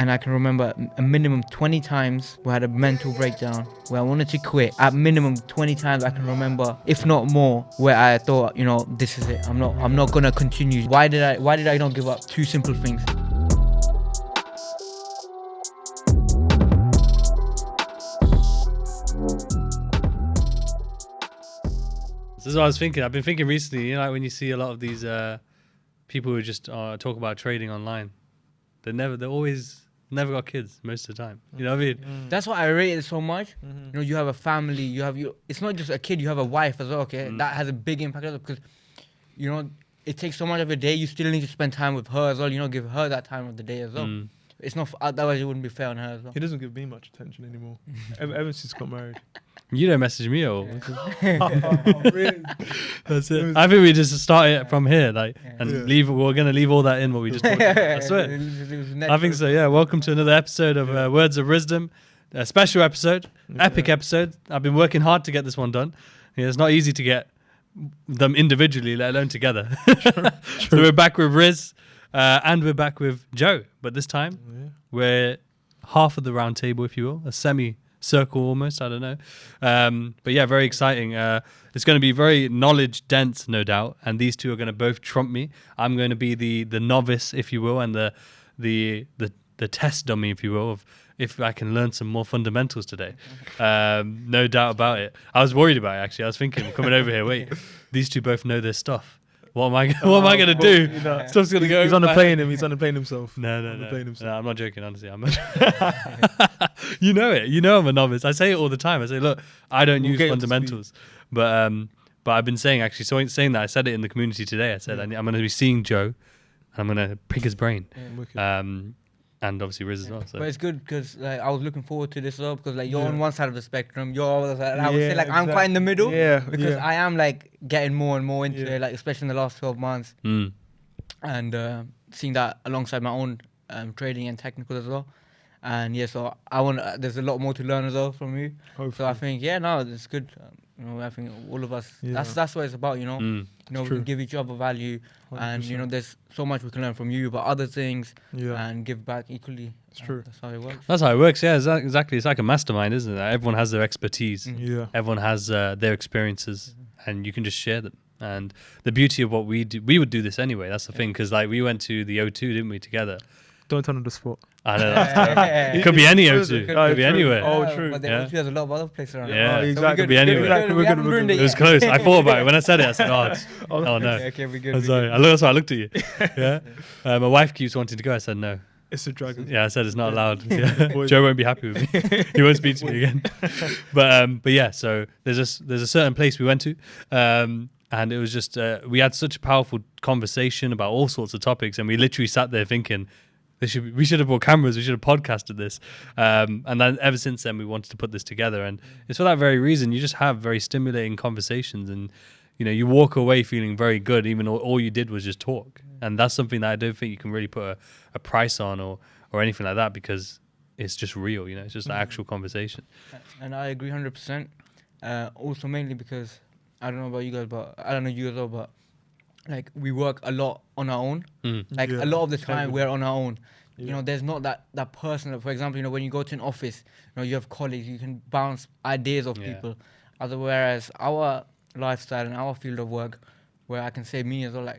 And I can remember a minimum 20 times where I had a mental breakdown, where I wanted to quit. At minimum 20 times I can remember, if not more, where I thought, this is it. I'm not gonna continue. Why did I not give up? Two simple things. This is what I was thinking. I've been thinking recently, like when you see a lot of these people who just talk about trading online, they always never got kids most of the time. You know what I mean? That's why I rate it so much. You have a family, it's not just a kid, you have a wife as well, okay? That has a big impact as well, because, it takes so much of your day. You still need to spend time with her as well, give her that time of the day as well. It's not, otherwise it wouldn't be fair on her as well. He doesn't give me much attention anymore, ever since he got married. You don't message me at all. Really? That's it. I think we just start it from here, leave. We're gonna leave all that in what we just talked about. I swear. I think so. Yeah. Welcome to another episode of Words of Rizdom, a special episode, epic episode. I've been working hard to get this one done. Yeah, it's not easy to get them individually, let alone together. True. So we're back with Riz, and we're back with Joe, but this time we're half of the round table, if you will, a semi-circle almost. I don't know, but yeah, very exciting. It's going to be very knowledge dense, no doubt, and these two are going to both trump me. I'm going to be the novice, if you will, and the test dummy, if you will, of if I can learn some more fundamentals today. No doubt about it. I was worried about it, actually. I was thinking, coming over here, wait, these two both know their stuff. What am I going to do? Stuff's going to go. He's underplaying him. He's underplaying himself. No, I'm not joking, honestly. You know it. You know I'm a novice. I say it all the time. I say, look, I don't use fundamentals. But I've been saying, actually, saying that, I said it in the community today. I said, I'm going to be seeing Joe, and I'm going to pick his brain. And obviously Riz as well. So. But it's good because I was looking forward to this as well, because you're on one side of the spectrum, you're on the other side. And I would say I'm quite in the middle. Because I am getting more and more into it, especially in the last 12 months. And seeing that alongside my own trading and technical as well. And so there's a lot more to learn as well from you. Hopefully. So I think, it's good. I think all of us, that's what it's about, we can give each other value 100%. And, there's so much we can learn from you about other things and give back equally. It's true. That's how it works. That's how it works, yeah, exactly. It's like a mastermind, isn't it? Everyone has their expertise. Everyone has their experiences, and you can just share them. And the beauty of what we do, we would do this anyway, that's the thing, because we went to the O2, didn't we, together? Don't turn on the spot. I know. It could be any O2. Could be anywhere. Oh, true. But the O2 has a lot of other places around. Yeah, exactly. Could be anywhere. It was close. I thought about it. When I said it, I said, oh no. Okay, we're good. I'm sorry. That's why I looked at you. Yeah. My wife keeps wanting to go. I said, no. It's a dragon. Yeah, I said it's not allowed. Yeah. Joe won't be happy with me. He won't speak to me again. But yeah, so there's a certain place we went to. And it was just, we had such a powerful conversation about all sorts of topics. And we literally sat there thinking, we should have brought cameras, we should have podcasted this. And then ever since then, we wanted to put this together. And it's for that very reason. You just have very stimulating conversations, and you walk away feeling very good, even though all you did was just talk. And that's something that I don't think you can really put a price on or anything like that, because it's just real, it's just an actual conversation. And I agree 100%. Also mainly because, I don't know about you guys, but I don't know you as well, but we work a lot on our own. A lot of the time we're on our own. There's not that person. For example, when you go to an office, you have colleagues, you can bounce ideas off people. Whereas our lifestyle and our field of work, where I can say me as well,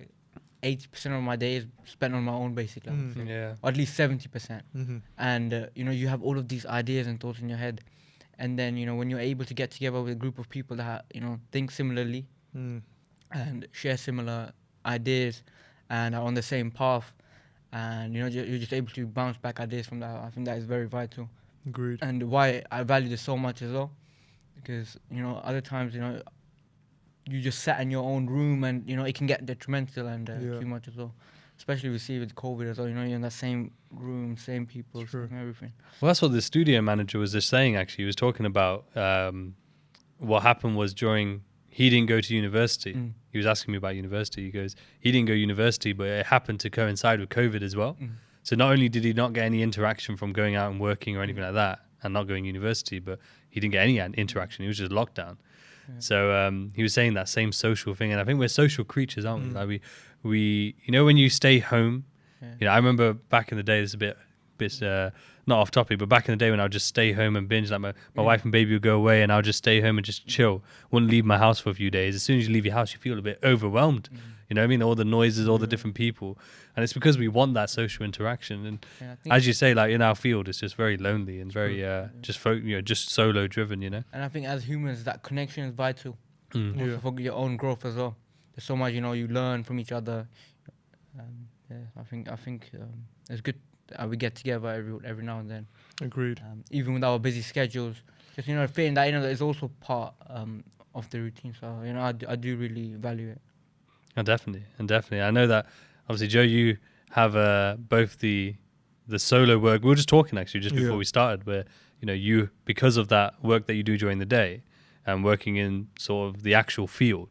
80% of my day is spent on my own, basically. Or at least 70%. And you have all of these ideas and thoughts in your head, and then when you're able to get together with a group of people that think similarly and share similar ideas and are on the same path, and you're just able to bounce back ideas from that. I think that is very vital. Agreed. And why I value this so much as well, because other times you just sat in your own room, and it can get detrimental and too much as well. Especially we see with COVID as well, you're in that same room, same people, same everything. Well, that's what the studio manager was just saying, actually. He was talking about what happened was he didn't go to university. He was asking me about university. He goes, he didn't go to university, but it happened to coincide with COVID as well. So not only did he not get any interaction from going out and working or anything like that and not going to university, but he didn't get any interaction. He was just locked down. So he was saying that same social thing. And I think we're social creatures, aren't we? We when you stay home, I remember back in the day, this is a bit bit not off topic, but back in the day when I would just stay home and binge, like my wife and baby would go away and I would just stay home and just chill, wouldn't leave my house for a few days. As soon as you leave your house, you feel a bit overwhelmed. You know what I mean? All the noises, all the different people. And it's because we want that social interaction. And as you say, like in our field, it's just very lonely and very just solo driven, you know? And I think as humans, that connection is vital. Also for your own growth as well. There's so much, you learn from each other. I think it's good that we get together every now and then. Agreed. Even with our busy schedules, just fitting that is also part of the routine. So I do really value it. And definitely. I know that obviously, Joe, you have both the solo work. We were just talking actually just before we started, where you, because of that work that you do during the day, and working in sort of the actual field,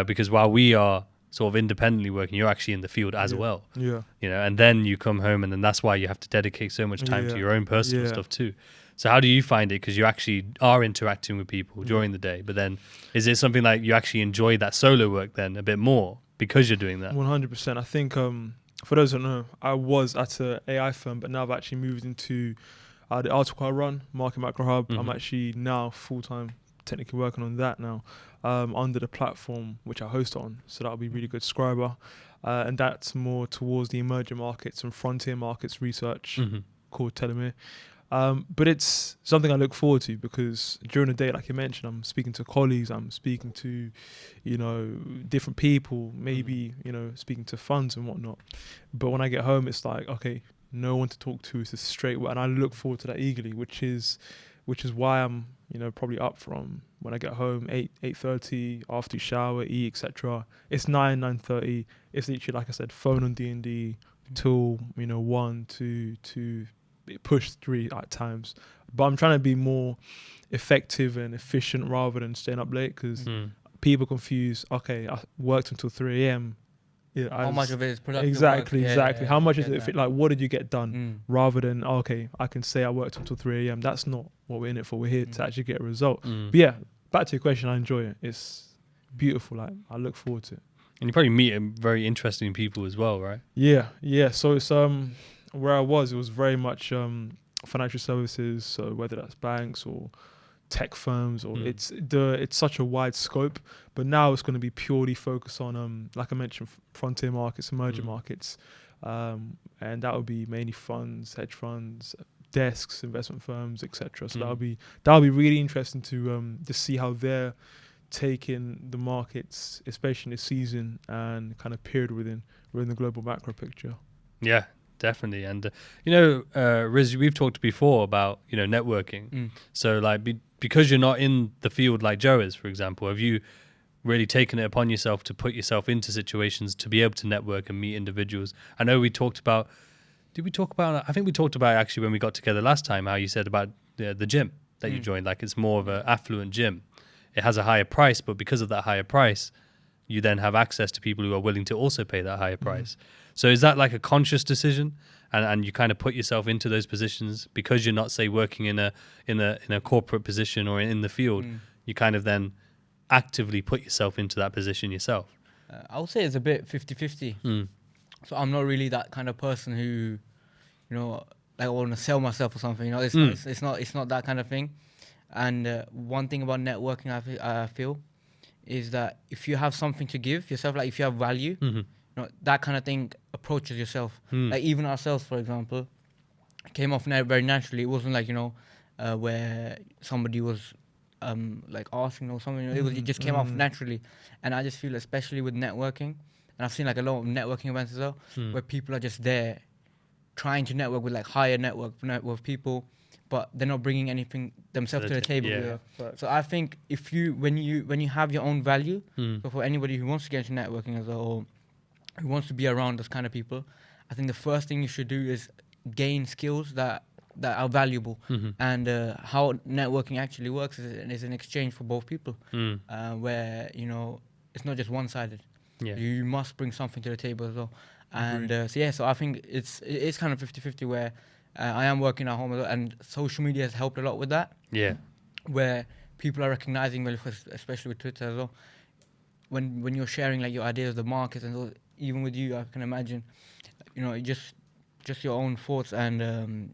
because while we are sort of independently working, you're actually in the field as well. Yeah. And then you come home, and then that's why you have to dedicate so much time to your own personal stuff too. So how do you find it? Because you actually are interacting with people during the day, but then is it something like you actually enjoy that solo work then a bit more because you're doing that? 100%. I think for those who don't know, I was at an AI firm, but now I've actually moved into the article I run, Market Macro Hub. I'm actually now full-time technically working on that now under the platform which I host on. So that'll be really good, Scriber. And that's more towards the emerging markets and frontier markets research called Telomere. But it's something I look forward to because during the day, like you mentioned, I'm speaking to colleagues, I'm speaking to, different people, maybe, speaking to funds and whatnot. But when I get home, it's like, okay, no one to talk to, it's a straight way. And I look forward to that eagerly, which is why I'm, probably up from when I get home, 8:30, after you shower, eat, etc. It's 9:30. It's literally, like I said, phone on D&D till, 1, 2, push 3 at times. But I'm trying to be more effective and efficient rather than staying up late because people confuse, okay, I worked until 3 a.m. How much of it is productive? Exactly. How much is it? That. What did you get done? Rather than, okay, I can say I worked until 3 a.m. That's not what we're in it for. We're here to actually get a result. But yeah, back to your question, I enjoy it. It's beautiful. Like, I look forward to it. And you probably meet very interesting people as well, right? Yeah. So it's where I was, it was very much financial services. So whether that's banks or tech firms, or it's such a wide scope. But now it's going to be purely focused on, like I mentioned, frontier markets, emerging markets, and that would be mainly funds, hedge funds, desks, investment firms, etc. So that'll be really interesting to see how they're taking the markets, especially in this season and kind of period within the global macro picture. Yeah. Definitely. And, Riz, we've talked before about, networking. So like, because you're not in the field like Joe is, for example, have you really taken it upon yourself to put yourself into situations to be able to network and meet individuals? I know we talked about, I think we talked about actually when we got together last time, how you said about the gym that you joined, like it's more of an affluent gym. It has a higher price, but because of that higher price, you then have access to people who are willing to also pay that higher price. So is that like a conscious decision, and you kind of put yourself into those positions because you're not, say, working in a corporate position or in the field? You kind of then actively put yourself into that position yourself. I would say it's a bit 50-50. So I'm not really that kind of person who, like I want to sell myself or something. It's not that kind of thing. And one thing about networking, I feel, is that if you have something to give yourself, like if you have value, that kind of thing approaches yourself. Like even ourselves, for example, came off very naturally. It wasn't like, where somebody was like asking or something. It just came off naturally. And I just feel, especially with networking, and I've seen like a lot of networking events as well, where people are just there trying to network with like higher network people, but they're not bringing anything themselves to the table. Yeah. So I think when you have your own value, so for anybody who wants to get into networking as well, or who wants to be around those kind of people, I think the first thing you should do is gain skills that are valuable. And how networking actually works is an exchange for both people, where it's not just one-sided. You must bring something to the table as well. And so I think it's kind of 50-50 where I am working at home as well, and social media has helped a lot with that. Where people are recognizing, especially with Twitter as well, when you're sharing like your ideas of the market and all, even with you, I can imagine, it just just your own thoughts and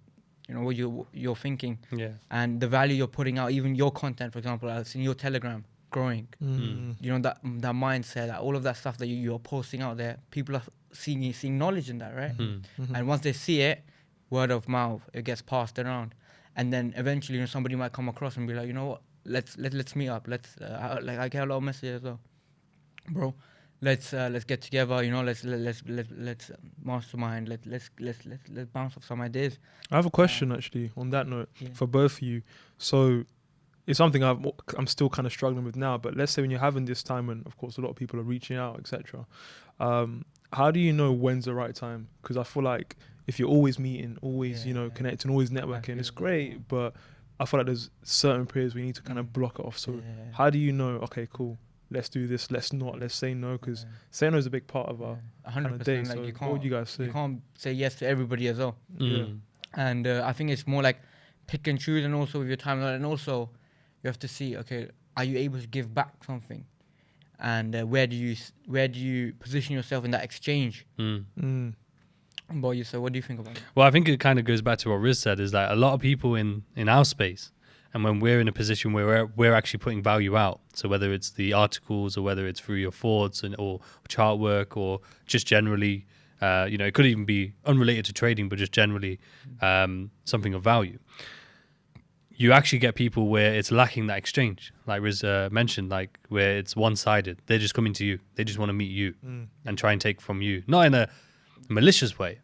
what you're thinking, and the value you're putting out. Even your content, for example, I've seen your Telegram growing. That mindset, that all of that stuff that you're posting out there, people are seeing knowledge in that, right? And once they see it, word of mouth, it gets passed around, and then eventually somebody might come across and be like, you know what, let's meet up. I get a lot of messages as well, bro. Let's get together. Let's mastermind. Let's bounce off some ideas. I have a question actually on that note for both of you. So it's something I'm still kind of struggling with now. But let's say when you're having this time, when of course a lot of people are reaching out, etc. How do you know when's the right time? Because I feel like if you're always meeting, always connecting, always networking, it's great. But I feel like there's certain periods where you need to kind of block it off. So how do you know? Okay, cool. Let's do this. Let's not. Let's say no, because saying no is a big part of our 100%. day. Like So what would you guys say? You can't say yes to everybody as well. Yeah. And I think it's more like pick and choose, and also with your time, and also you have to see, okay, are you able to give back something, and where do you position yourself in that exchange? But you, so what do you think about it? Well, I think it kind of goes back to what Riz said, is that a lot of people in our space, and when we're in a position where we're actually putting value out, so whether it's the articles or whether it's through your thoughts or chart work or just generally, it could even be unrelated to trading, but just generally something of value. You actually get people where it's lacking that exchange, like Riz mentioned, like where it's one-sided. They're just coming to you. They just want to meet you and try and take from you. Not in a malicious way,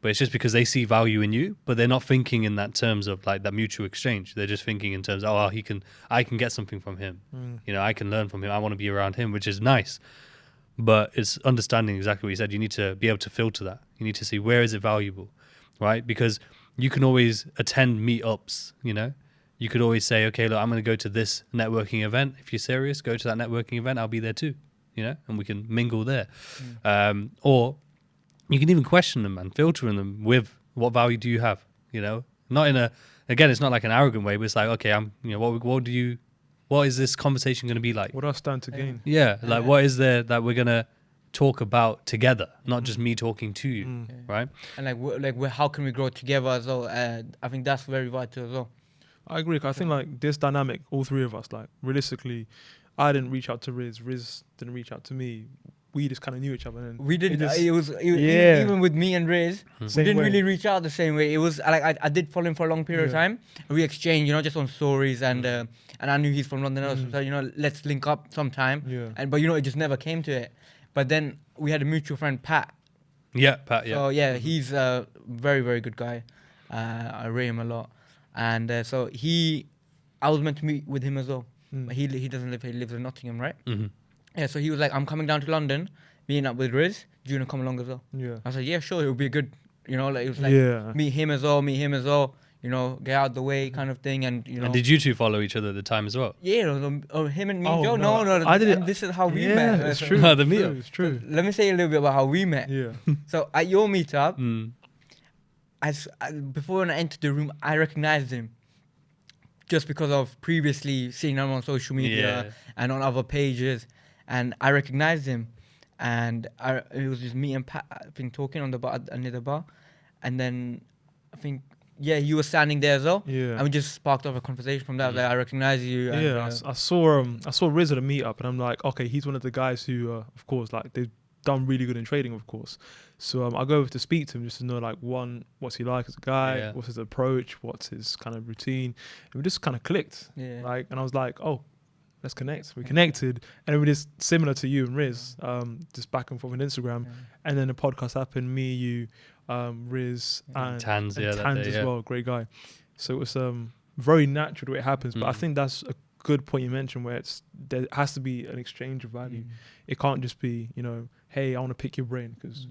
but it's just because they see value in you, but they're not thinking in that terms of like that mutual exchange. They're just thinking in terms of, I can get something from him. I can learn from him. I want to be around him, which is nice. But it's understanding exactly what you said. You need to be able to filter that. You need to see where is it valuable, right? Because you can always attend meetups, You could always say, okay, look, I'm going to go to this networking event. If you're serious, go to that networking event. I'll be there too, and we can mingle there. Or you can even question them and filtering them with what value do you have, Not in again, it's not like an arrogant way, but it's like, okay, what is this conversation going to be like? What do I stand to gain? Yeah, like what is there that we're going to talk about together, not just me talking to you, right? And how can we grow together as well? I think that's very vital as well. I agree. I think like this dynamic, all three of us, like realistically, I didn't reach out to Riz didn't reach out to me. We just kind of knew each other. And we didn't. Even with me and Riz, we didn't really reach out the same way. It was like I did follow him for a long period of time. We exchanged, just on stories, and I knew he's from London also, so let's link up sometime. Yeah. But it just never came to it. But then we had a mutual friend, Pat. Yeah, Pat. Yeah. So he's a very, very good guy. I rate him a lot, and I was meant to meet with him as well. But he doesn't live here. He lives in Nottingham, right? Yeah, so he was like, I'm coming down to London, meeting up with Riz. Do you want to come along as well? Yeah. I said, yeah, sure, it would be good. It was like, meet him as well, get out the way kind of thing. And, And did you two follow each other at the time as well? Yeah, him and me and Joe. No, I didn't. This is how we met. It's true. The meetup. It's true. Let me say a little bit about how we met. Yeah. So at your meetup, before when I entered the room, I recognized him. Just because of previously seeing him on social media and on other pages. And I recognized him, and it was just me and Pat, I think, talking on the bar, near the bar, and then I think he was standing there as well, and we just sparked off a conversation from that. Like, I recognize you. And, I saw Riz at a meetup, and I'm like, okay, he's one of the guys who, of course, like they've done really good in trading, of course. So I go over to speak to him just to know, like, one, what's he like as a guy, what's his approach, what's his kind of routine, and we just kind of clicked, and I was like, oh, let's connect. We connected, and we just similar to you and Riz, just back and forth on Instagram, and then the podcast happened. Me, you, Riz, and Tanz as well. Great guy. So it was very natural the way it happens. But I think that's a good point you mentioned, where there has to be an exchange of value. It can't just be hey, I want to pick your brain, because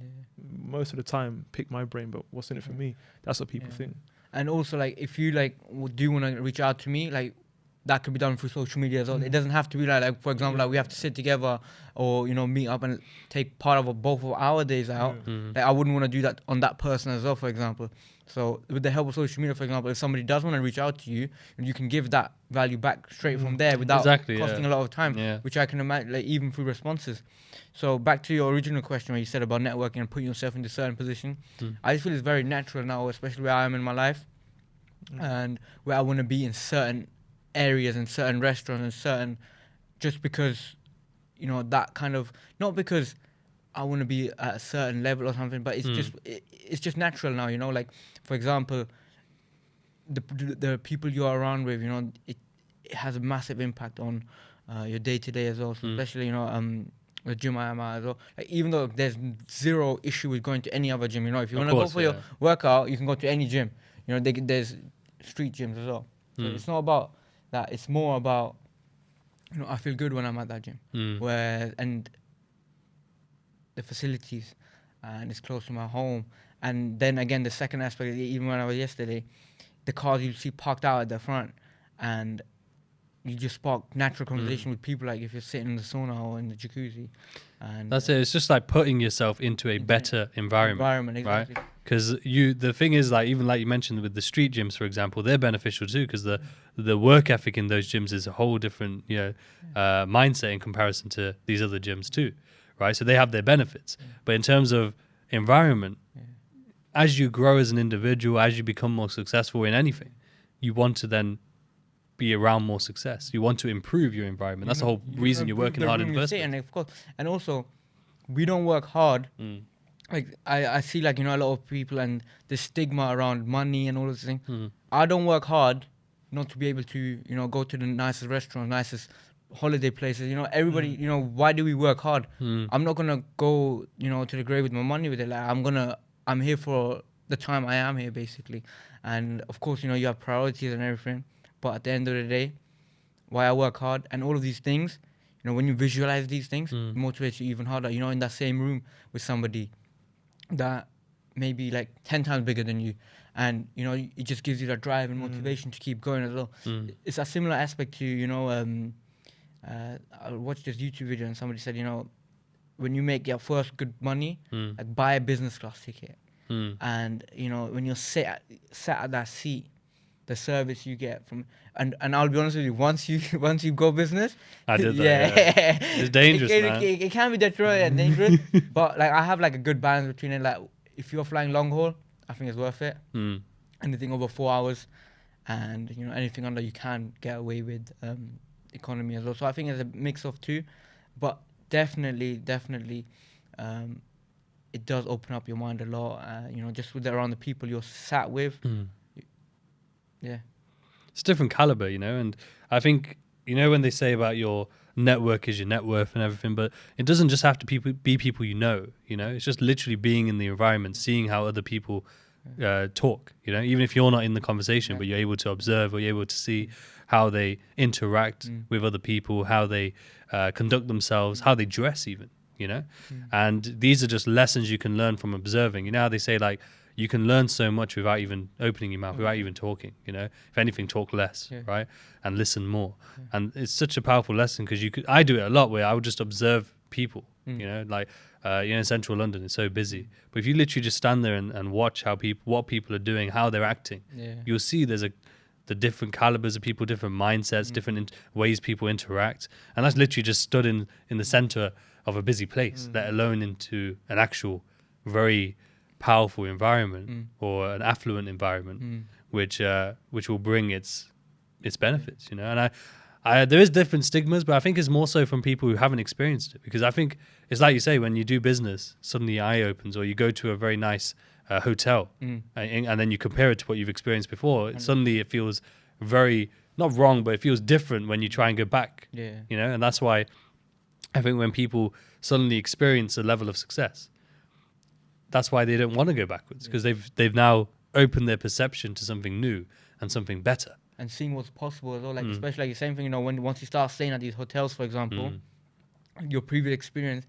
most of the time pick my brain, but what's in it for me? That's what people think. And also, like, if you do want to reach out to me, like, that could be done through social media as well. It doesn't have to be like for example, like we have to sit together or meet up and take part of both of our days out. Like, I wouldn't want to do that on that person as well, for example. So with the help of social media, for example, if somebody does want to reach out to you, you can give that value back straight from there without costing a lot of time, which I can imagine, like, even through responses. So back to your original question where you said about networking and putting yourself into a certain position, I just feel it's very natural now, especially where I am in my life and where I want to be in certain areas and certain restaurants and certain, just because, you know, that kind of, not because I want to be at a certain level or something, but it's just natural now, you know. Like, for example, the people you are around with, you know, it has a massive impact on your day to day as well. So especially, you know, the gym I am at as well. Like, even though there's zero issue with going to any other gym, you know, if you want to go for your workout, you can go to any gym. You know, there's street gyms as well. So it's not about that. It's more about, you know, I feel good when I'm at that gym, and the facilities, and it's close to my home. And then again, the second aspect, even when I was yesterday, the cars you see parked out at the front, and you just spark natural conversation with people, like if you're sitting in the sauna or in the jacuzzi. And that's it. It's just like putting yourself into a better environment, exactly. right? Because the thing is, like, even like you mentioned with the street gyms, for example, they're beneficial too, because the work ethic in those gyms is a whole different, you know, mindset in comparison to these other gyms too, right? So they have their benefits. But in terms of environment, as you grow as an individual, as you become more successful in anything, you want to then be around more success. You want to improve your environment. That's the whole reason you're working hard in the first place. And of course, and also, we don't work hard. Like, I see, like, you know, a lot of people and the stigma around money and all those things. I don't work hard not to be able to, you know, go to the nicest restaurants, nicest holiday places. You know, everybody, you know, why do we work hard? I'm not gonna go, you know, to the grave with my money with it. Like, I'm here for the time I am here, basically. And of course, you know, you have priorities and everything. But at the end of the day, why I work hard and all of these things, you know, when you visualize these things, it motivates you even harder. You know, in that same room with somebody that may be like 10 times bigger than you, and, you know, it just gives you that drive and motivation to keep going as well. It's a similar aspect to, you know, I watched this YouTube video and somebody said, you know, when you make your first good money, like, buy a business class ticket. And, you know, when you're sat at that seat, the service you get from, and I'll be honest with you, once you go business, I did that. Yeah. It's dangerous, it can be detrimental and dangerous. But, like, I have, like, a good balance between it. Like, if you're flying long haul, I think it's worth it. Anything over 4 hours, and, you know, anything under, you can get away with economy as well. So I think it's a mix of two, but definitely, it does open up your mind a lot. You know, just with around the people you're sat with. Yeah, it's different caliber, you know. And I think, you know, when they say about your network is your net worth and everything, but it doesn't just have to be people you know. It's just literally being in the environment, seeing how other people talk, you know, even if you're not in the conversation, but you're able to observe, or you're able to see how they interact with other people, how they conduct themselves, how they dress even, you know. And these are just lessons you can learn from observing. You know how they say, like, you can learn so much without even opening your mouth, without even talking, you know. If anything, talk less, right? And listen more. And it's such a powerful lesson, because I do it a lot, where I would just observe people, you know, like, you know, in central London, it's so busy. But if you literally just stand there and watch what people are doing, how they're acting, you'll see there's the different calibers of people, different mindsets, different ways people interact. And that's literally just stood in the center of a busy place, let alone into an actual very powerful environment, or an affluent environment, which will bring its benefits, you know. And I there is different stigmas, but I think it's more so from people who haven't experienced it, because I think it's like you say, when you do business, suddenly your eye opens, or you go to a very nice hotel, and then you compare it to what you've experienced before. Suddenly it feels very, not wrong, but it feels different when you try and go back, you know. And that's why I think when people suddenly experience a level of success, that's why they don't want to go backwards, because they've now opened their perception to something new and something better, and seeing what's possible as well. Like, especially, like, the same thing, you know, once you start staying at these hotels, for example, your previous experience,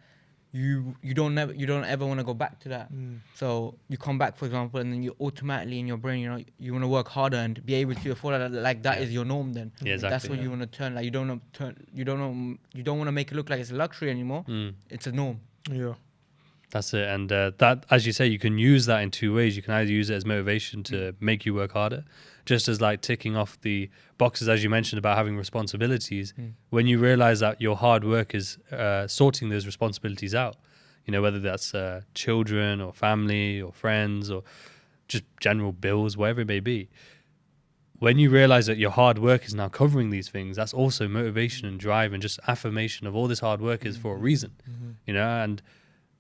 you don't ever want to go back to that. So you come back, for example, and then you automatically in your brain, you know, you want to work harder and be able to afford that. Like, that is your norm then. Yeah, exactly, that's what you want to turn. Like, you don't want to make it look like it's a luxury anymore. It's a norm. Yeah. That's it. And that, as you say, you can use that in two ways. You can either use it as motivation to make you work harder, just as like ticking off the boxes, as you mentioned, about having responsibilities. When you realize that your hard work is sorting those responsibilities out, you know, whether that's children or family or friends or just general bills, whatever it may be. When you realize that your hard work is now covering these things, that's also motivation and drive and just affirmation of all this hard work is for a reason, you know. And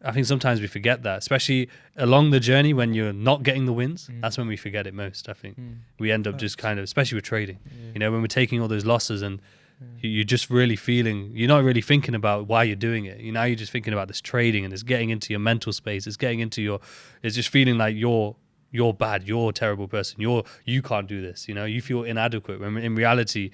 I think sometimes we forget that, especially along the journey when you're not getting the wins. That's when we forget it most. I think we end up just kind of, especially with trading, you know, when we're taking all those losses and you're just really feeling, you're not really thinking about why you're doing it. You're just thinking about this trading, and it's getting into your mental space. It's getting into your, it's just feeling like you're bad, you're a terrible person, you can't do this, you know, you feel inadequate, when in reality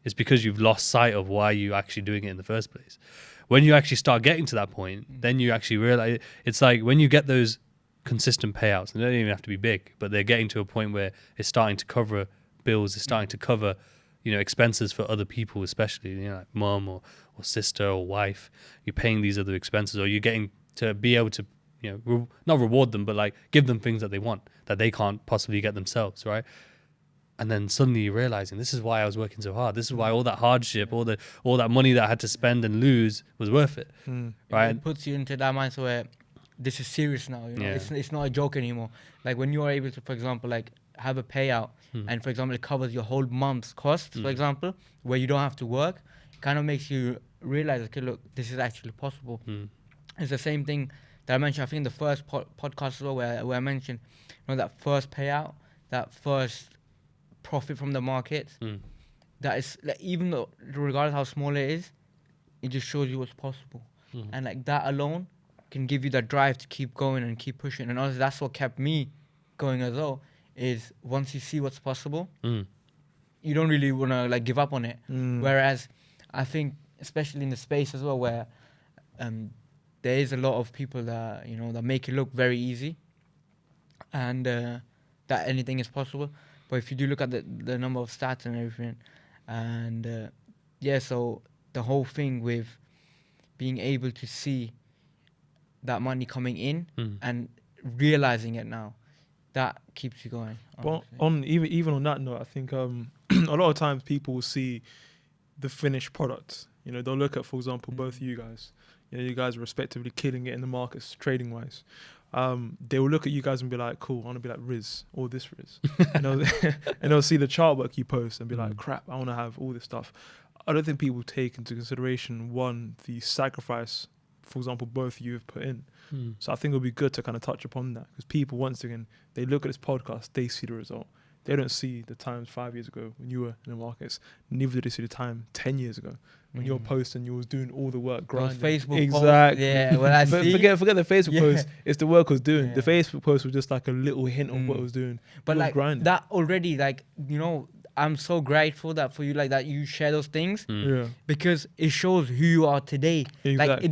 it's because you've lost sight of why you're actually doing it in the first place. When you actually start getting to that point, then you actually realize, it's like when you get those consistent payouts, and they don't even have to be big, but they're getting to a point where it's starting to cover bills, it's starting to cover, you know, expenses for other people, especially, you know, like mom or sister or wife. You're paying these other expenses, or you're getting to be able to, you know, not reward them, but like give them things that they want, that they can't possibly get themselves, right? And then suddenly you're realizing, this is why I was working so hard. This is why all that hardship, all that money that I had to spend and lose was worth it, right? It puts you into that mindset where this is serious now. You know, it's not a joke anymore. Like when you are able to, for example, like have a payout, and for example, it covers your whole month's costs, for example, where you don't have to work, it kind of makes you realize, okay, look, this is actually possible. It's the same thing that I mentioned, I think, in the first podcast as well, where I mentioned, you know, that first payout, that first profit from the markets, that is, like, even though, regardless how small it is, it just shows you what's possible. And like that alone can give you that drive to keep going and keep pushing. And honestly, that's what kept me going as well, is once you see what's possible, you don't really want to like give up on it. Whereas I think, especially in the space as well, where there is a lot of people that, you know, that make it look very easy, and that anything is possible. But if you do look at the number of stats and everything, and so the whole thing with being able to see that money coming in and realizing it now, that keeps you going. But even on that note, I think a lot of times people will see the finished product. You know, they'll look at, for example, both of you guys. You know, you guys are respectively killing it in the markets, trading wise. They will look at you guys and be like, cool, I want to be like Riz, all this Riz. and they'll see the chart work you post and be like, crap, I want to have all this stuff. I don't think people take into consideration, one, the sacrifice, for example, both of you have put in. So I think it'll be good to kind of touch upon that, because people, once again, they look at this podcast, they see the result. They don't see the times 5 years ago when you were in the markets. Neither did they see the time 10 years ago when you were posting, you was doing all the work, grinding. Those Facebook exactly. Posts, forget the Facebook post. It's the work I was doing. The Facebook post was just like a little hint of what I was doing. But like grinding. That already, like, you know, I'm so grateful that for you, like, that you share those things, because it shows who you are today. Exactly. Like it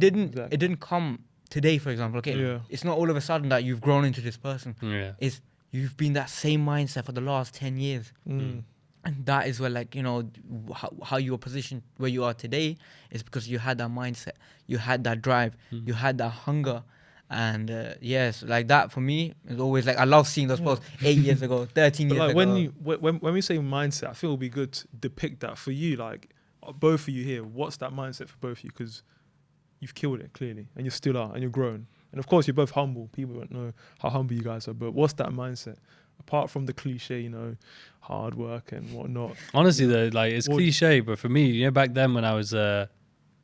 didn't come today, for example. Okay, it's not all of a sudden that you've grown into this person. It's you've been that same mindset for the last 10 years. And that is where, like, you know, how you are positioned where you are today is because you had that mindset, you had that drive, you had that hunger. And yes, like that for me is always like, I love seeing those posts 8 years ago, 13 years like ago. When we say mindset, I feel it'll be good to depict that for you. Like, both of you here, what's that mindset for both of you? Because you've killed it clearly, and you still are, and you're growing. And of course, you're both humble. People don't know how humble you guys are, but what's that mindset? Apart from the cliche, you know, hard work and whatnot. Honestly, though, like, it's cliche, but for me, you know, back then when I was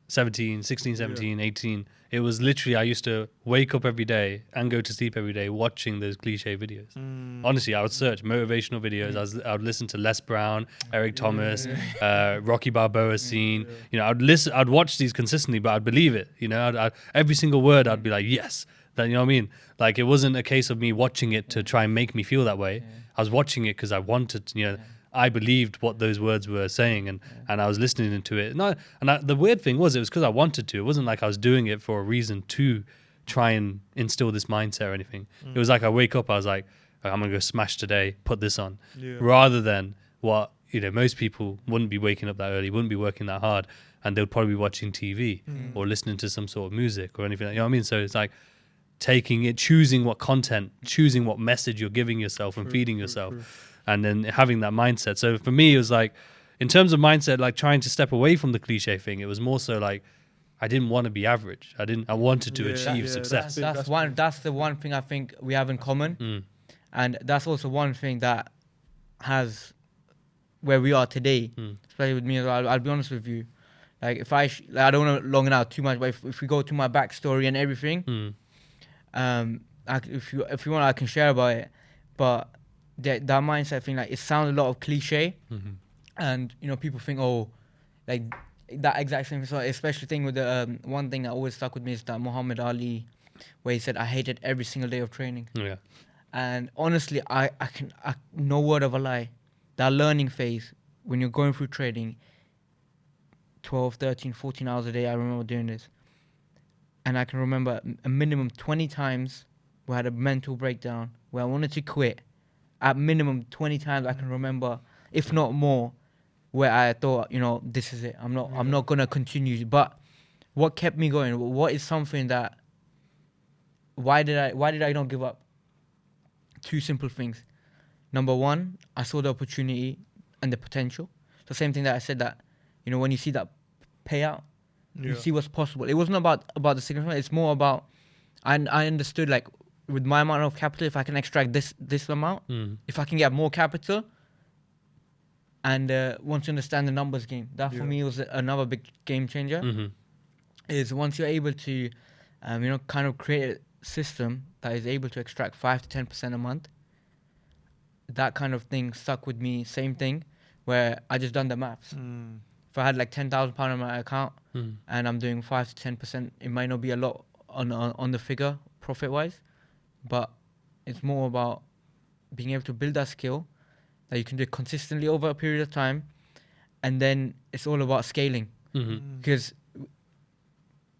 16, 17, 18, it was literally, I used to wake up every day and go to sleep every day watching those cliche videos. Honestly, I would search motivational videos. I would listen to Les Brown, Eric Thomas, Rocky Balboa scene. You know, I'd watch these consistently, but I'd believe it. You know, every single word, I'd be like, yes. That, you know what I mean? Like, it wasn't a case of me watching it to try and make me feel that way. I was watching it because I wanted, you know, I believed what those words were saying, and I was listening to it. The weird thing was, it was because I wanted to. It wasn't like I was doing it for a reason to try and instill this mindset or anything. It was like I wake up, I was like, I'm going to go smash today, put this on. Rather than what, you know, most people wouldn't be waking up that early, wouldn't be working that hard, and they'd probably be watching TV or listening to some sort of music or anything. You know what I mean? So it's like, taking it, choosing what content, choosing what message you're giving yourself and feeding yourself, and then having that mindset. So for me, it was like, in terms of mindset, like trying to step away from the cliche thing, it was more so like, I didn't want to be average. I wanted to achieve success. That's the one thing I think we have in common. And that's also one thing that has where we are today, especially with me as well. I'll be honest with you. Like if I don't want to long it out too much, but if we go to my backstory and everything, if you want, I can share about it. But that mindset thing, like it sounds a lot of cliche, and people think, oh, like that exact same. So especially thing with the one thing that always stuck with me is that Muhammad Ali, where he said, "I hated every single day of training." Yeah. And honestly, I no word of a lie, that learning phase when you're going through trading, 12, 13, 14 hours a day, I remember doing this. And I can remember a minimum 20 times where I had a mental breakdown, where I wanted to quit. At minimum 20 times I can remember, if not more, where I thought, this is it. I'm not going to continue. But what kept me going? What is something that, why did I not give up? Two simple things. Number one, I saw the opportunity and the potential. The same thing that I said that, when you see that payout, you see what's possible. It wasn't about the significance. It's more about, I understood, like, with my amount of capital, if I can extract this amount, if I can get more capital, and once you understand the numbers game, that for me was another big game changer. Is once you're able to, kind of create a system that is able to extract 5 to 10% a month. That kind of thing stuck with me. Same thing, where I just done the maths. If I had like £10,000 on my account and I'm doing 5 to 10%, it might not be a lot on the figure profit wise, but it's more about being able to build that skill that you can do consistently over a period of time, and then it's all about scaling because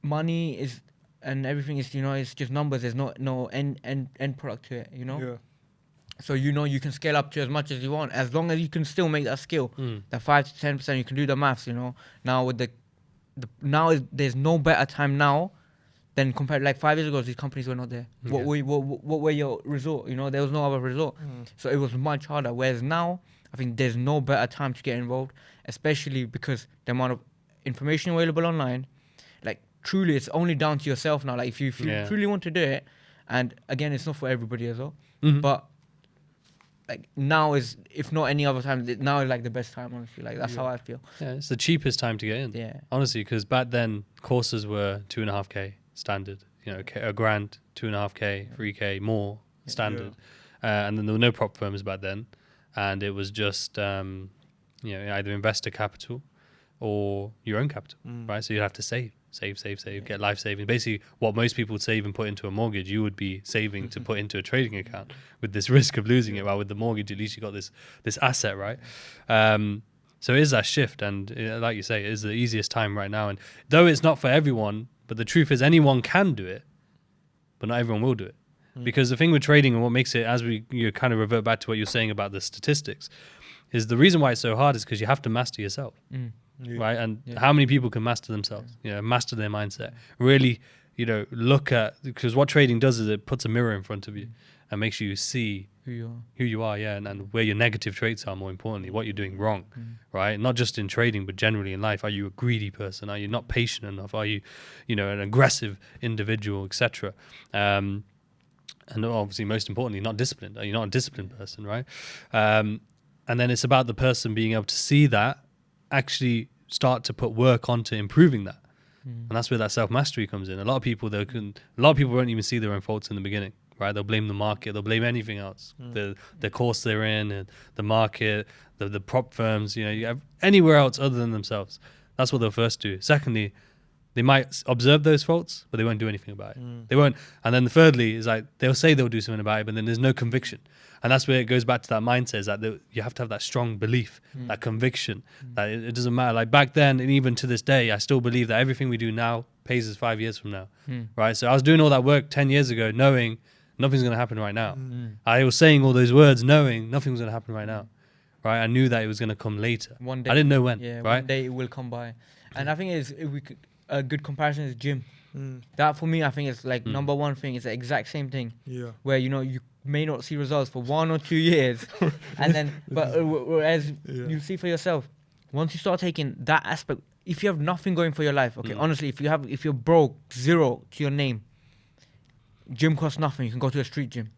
money is and everything is it's just numbers. There's no end product to it. So you can scale up to as much as you want, as long as you can still make that skill. That 5 to 10%, you can do the maths. Now with there's no better time now than compared to like 5 years ago. These companies were not there. What were your resort? There was no other resort. So it was much harder. Whereas now, I think there's no better time to get involved, especially because the amount of information available online. Like truly, it's only down to yourself now. Like if you truly want to do it, and again, it's not for everybody as well, but like now is, if not any other time, now is like the best time, honestly. Like that's how I feel. Yeah, it's the cheapest time to get in. Yeah, honestly, because back then courses were 2.5K standard. A grand, 2.5K, 3K more standard, and then there were no prop firms back then, and it was just either investor capital or your own capital, right? So you'd have to save, get life saving. Basically, what most people would save and put into a mortgage, you would be saving to put into a trading account with this risk of losing it. While with the mortgage, at least you got this asset, right? So it is that shift, and like you say, it is the easiest time right now. And though it's not for everyone, but the truth is anyone can do it, but not everyone will do it. Because the thing with trading and what makes it, as you kind of revert back to what you're saying about the statistics, is the reason why it's so hard is because you have to master yourself. Right, and how many people can master themselves? Master their mindset. Really, look at, because what trading does is it puts a mirror in front of you and makes you see who you are, and where your negative traits are. More importantly, what you're doing wrong, right? Not just in trading, but generally in life. Are you a greedy person? Are you not patient enough? Are you, an aggressive individual, etc. And obviously, most importantly, not disciplined. Are you not a disciplined person, right? And then it's about the person being able to see that, actually start to put work onto improving that, and that's where that self-mastery comes in. A lot of people won't even see their own faults in the beginning, right? They'll blame the market, they'll blame anything else, the course they're in, and the market, the prop firms, you have anywhere else other than themselves. That's what they'll first do. Secondly, they might observe those faults, but they won't do anything about it. They won't. And then thirdly is like they'll say they'll do something about it, but then there's no conviction. And that's where it goes back to that mindset, is that you have to have that strong belief, that conviction, that it doesn't matter. Like back then, and even to this day, I still believe that everything we do now pays us 5 years from now, right? So I was doing all that work 10 years ago, knowing nothing's going to happen right now. I was saying all those words, knowing nothing was going to happen right now, right? I knew that it was going to come later. One day, I didn't know when, right? One day it will come by. And I think a good comparison is gym. That for me, I think it's like number one thing. It's the exact same thing. Yeah. Where you may not see results for 1 or 2 years, and then whereas you see for yourself, once you start taking that aspect, if you have nothing going for your life, okay, honestly, if you're broke, zero to your name, gym costs nothing. You can go to a street gym,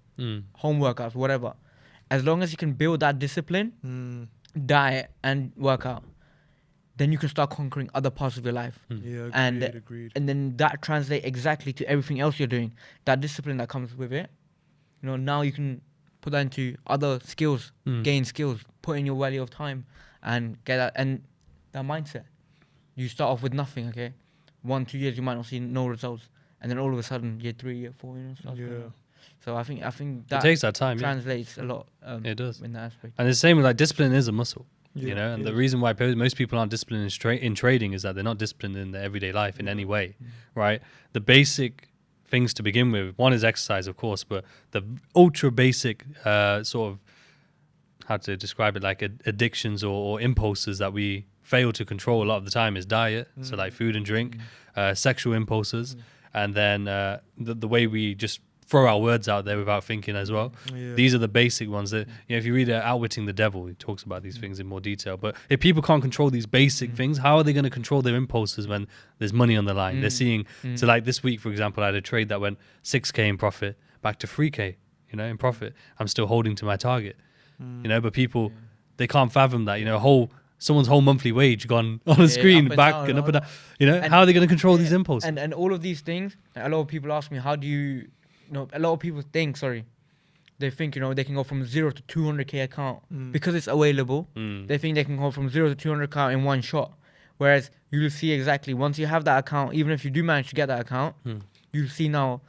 home workouts, whatever. As long as you can build that discipline, diet and workout, then you can start conquering other parts of your life. Yeah, agreed. And then that translates exactly to everything else you're doing. That discipline that comes with it, now you can put that into other skills, gain skills, put in your value of time, and get that. And that mindset, you start off with nothing, okay? 1, 2 years you might not see no results, and then all of a sudden year 3, year 4, stuff. So I think that it takes that time. Translates a lot. It does in that aspect. And it's the same with like discipline is a muscle. Yeah, and the reason why most people aren't disciplined in trading is that they're not disciplined in their everyday life in any way, right? The basic things to begin with, one is exercise, of course, but the ultra basic sort of, how to describe it, like addictions or impulses that we fail to control a lot of the time is diet, so like food and drink, sexual impulses, and then the way we just throw our words out there without thinking as well. These are the basic ones that, if you read Outwitting the Devil, he talks about these things in more detail. But if people can't control these basic things, how are they going to control their impulses when there's money on the line? They're seeing, so like this week, for example, I had a trade that went 6K in profit back to 3K, in profit. I'm still holding to my target, but people, they can't fathom that, someone's whole monthly wage gone on a screen, back and up and down. How are they going to control these impulses? And all of these things, a lot of people ask me, how do you, a lot of people think, they think, they can go from 0 to 200K account because it's available. They think they can go from 0 to 200 account in one shot. Whereas you'll see exactly, once you have that account, even if you do manage to get that account, you'll see now,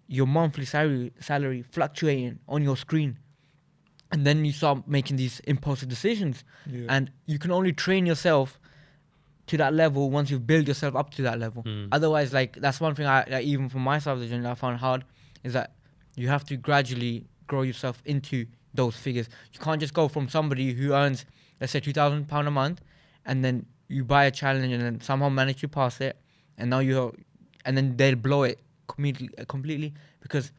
your monthly salary fluctuating on your screen. And then you start making these impulsive decisions. And you can only train yourself to that level once you've built yourself up to that level. Otherwise, that's one thing I even for myself, the journey I found hard, is that you have to gradually grow yourself into those figures. You can't just go from somebody who earns, let's say, £2,000 a month, and then you buy a challenge and then somehow manage to pass it, and now and then they'll blow it completely because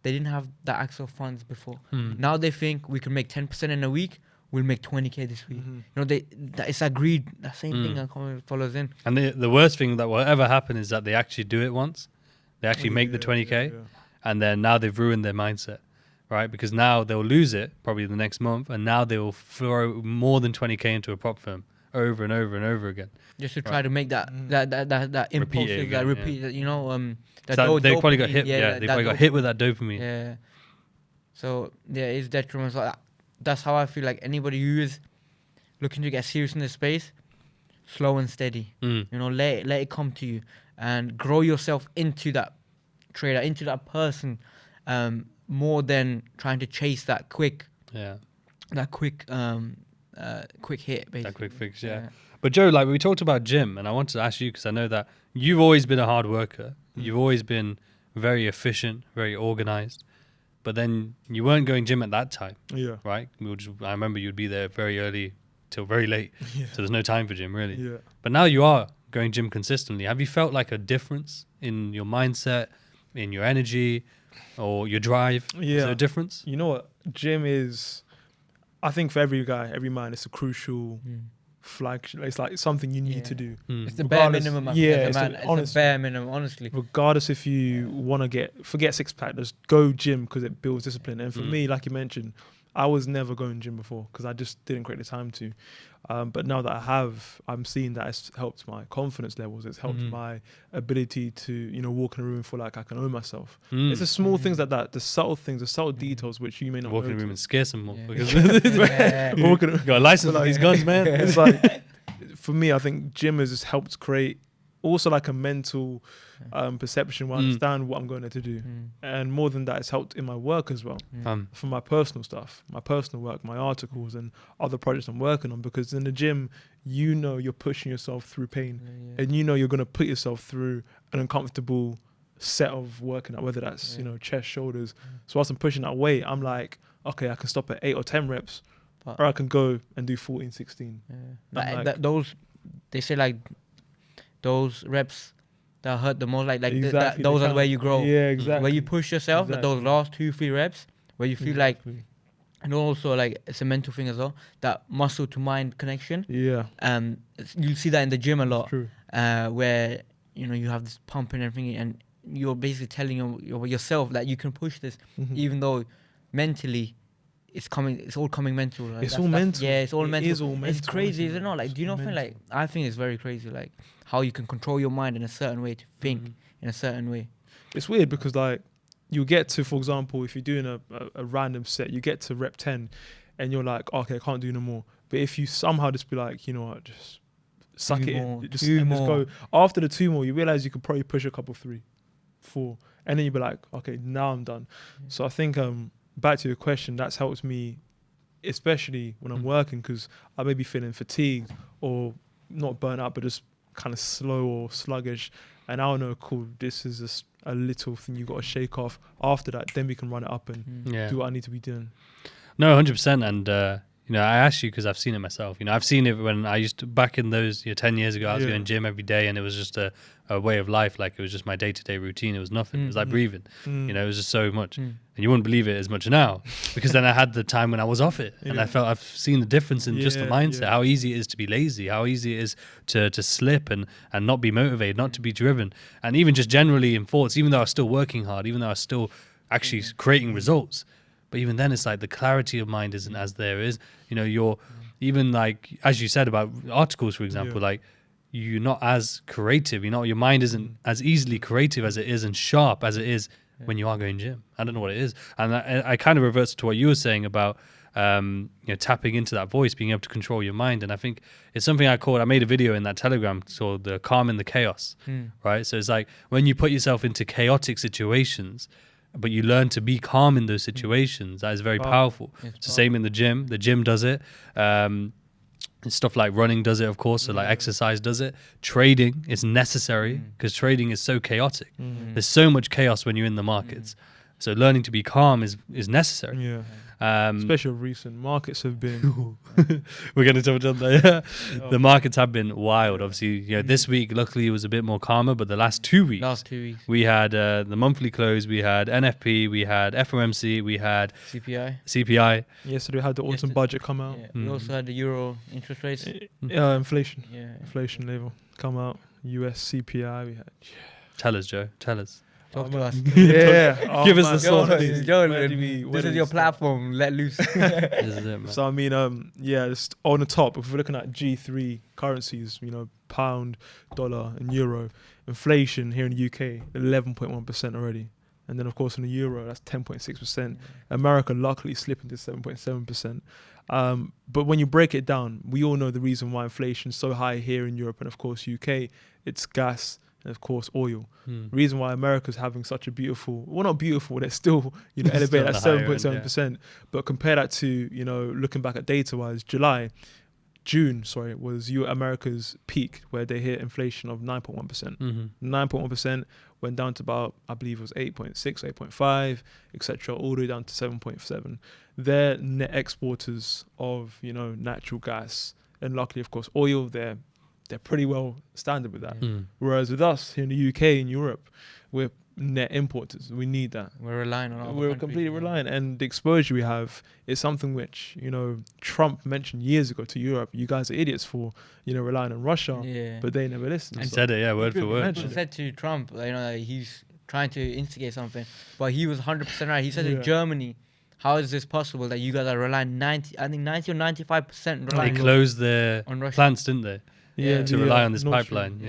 they didn't have that access of funds before. Now they think we can make 10% in a week. We'll make 20K this week. It's agreed. That same thing that follows in. And the worst thing that will ever happen is that they actually do it once. They actually make the 20K, and then now they've ruined their mindset, right? Because now they'll lose it probably the next month, and now they will throw more than 20K into a prop firm over and over and over again, just to try to make that impulsive, repeat. So they probably got hit. They probably got hit with that dopamine. Yeah. So it's detrimental. That's how I feel like anybody who is looking to get serious in this space, slow and steady. Let it come to you and grow yourself into that trader, into that person, more than trying to chase that quick hit, basically. That quick fix, yeah. But Joe, like we talked about gym, and I wanted to ask you because I know that you've always been a hard worker. You've always been very efficient, very organized. But then you weren't going gym at that time, right? I remember you'd be there very early till very late, so there's no time for gym really. Yeah. But now you are going gym consistently. Have you felt like a difference in your mindset, in your energy, or your drive? Yeah. Is there a difference? You know what? Gym is, I think for every guy, every man, it's a crucial flagship. It's like something you need to do. It's the bare minimum. It's the bare minimum, honestly. Regardless if you want to forget six pack, just go gym because it builds discipline. And for me, like you mentioned, I was never going gym before because I just didn't create the time to. But now that I have, I'm seeing that it's helped my confidence levels. It's helped my ability to, walk in a room and feel like I can own myself. It's the small things like that, the subtle things, the subtle details which you may not walk in a room and scare some more. Because you got a license for these guns, man. It's like, for me, I think gym has just helped create also like a mental perception where I understand what I'm going there to do. And more than that, it's helped in my work as well. For my personal stuff, my personal work, my articles and other projects I'm working on. Because in the gym, you're pushing yourself through pain. And you're going to put yourself through an uncomfortable set of working out, whether that's, chest, shoulders. So whilst I'm pushing that weight, I'm like, okay, I can stop at 8 or 10 reps. Or I can go and do 14, 16. But they say like, those reps that hurt the most. Like Exactly, those they are where count. you grow. Yeah, exactly. Where you push yourself. Exactly. Those last 2-3 reps, where you feel like, Exactly. and also like it's a mental thing as well. That muscle to mind connection. Yeah. You'll see that in the gym a lot. True. Where you have this pump and everything, and you're basically telling yourself that you can push this, even though mentally it's all coming mental. Like It's all mental. Yeah, it's all mental. It is all mental. It's crazy, honestly, is it not? Like, do you not think, like, I think it's very crazy, like how you can control your mind in a certain way to think in a certain way. It's weird because like you get to, for example, if you're doing a random set, you get to rep 10 and you're like, okay, I can't do no more. But if you somehow just be like, you know what, just suck Two it more, in, just two just more. go. After the 2 more, you realize you could probably push a couple 3, 4, and then you'd be like, okay, now I'm done. So I think back to your question, that's helped me, especially when I'm working, because I may be feeling fatigued or not burnt out, but just kind of slow or sluggish. And I'll know, cool, this is just a little thing you got to shake off. After that, then we can run it up and do what I need to be doing. No, 100%. And, I asked you because I've seen it myself. I've seen it when I used to, back in those 10 years ago, I was going gym every day and it was just a way of life. Like it was just my day-to-day routine. It was nothing. It was like breathing. It was just so much. And you wouldn't believe it as much now because then I had the time when I was off it and I felt I've seen the difference in just the mindset, how easy it is to be lazy, how easy it is to slip and not be motivated, not to be driven. And even just generally in thoughts, even though I was still working hard, even though I was still actually creating results, but even then it's like the clarity of mind isn't as there is. You're even like, as you said about articles, for example, like you're not as creative, your mind isn't as easily creative as it is and sharp as it is when you are going gym. I don't know what it is. And I kind of reverts to what you were saying about, tapping into that voice, being able to control your mind. And I think it's something I made a video in that Telegram called the calm in the chaos, right? So it's like when you put yourself into chaotic situations, but you learn to be calm in those situations, that is very powerful. It's the same in the gym. The gym does it. Stuff like running does it, of course. So like exercise does it. Trading is necessary because trading is so chaotic. There's so much chaos when you're in the markets. So learning to be calm is necessary. Yeah. Especially recent markets have been. We're going to touch on that. Yeah. The markets have been wild. Obviously, this week, luckily, it was a bit more calmer. But the last 2 weeks, we had the monthly close, we had NFP, we had FOMC, we had CPI. Yesterday, we had the autumn budget come out. Yeah. We also had the euro interest rates. Inflation. Yeah. Inflation level come out. US CPI. We had. Tell us, Joe. Tell us. Talk to us. Yeah. Give us the source. Joe, this is your platform. Let loose. This is it, man. So I mean, just on the top, if we're looking at G3 currencies, pound, dollar, and euro, inflation here in the UK 11.1% already, and then of course in the euro that's 10.6%. America luckily slipping to 7.7%. But when you break it down, we all know the reason why inflation is so high here in Europe and of course UK. It's gas. And of course, oil. Reason why America's having such a beautiful, well, not beautiful, they're still, elevated at 7.7%. But compare that to, looking back at data-wise, June, was America's peak where they hit inflation of 9.1%. 9.1% went down to about, I believe it was 8.6, 8.5, etc., all the way down to 7.7. They're net exporters of, natural gas. And luckily, of course, oil, they're pretty well standard with that. Whereas with us here in the UK and Europe, we're net importers. We need that. We're relying on We're completely reliant. And the exposure we have is something which, Trump mentioned years ago to Europe. You guys are idiots for, relying on Russia. Yeah. But they never listened. He said it, word for word. He said to Trump, he's trying to instigate something. But he was 100% right. He said to Germany, how is this possible that you guys are relying 90 or 95% relying They closed their plants, didn't they? To rely on this pipeline.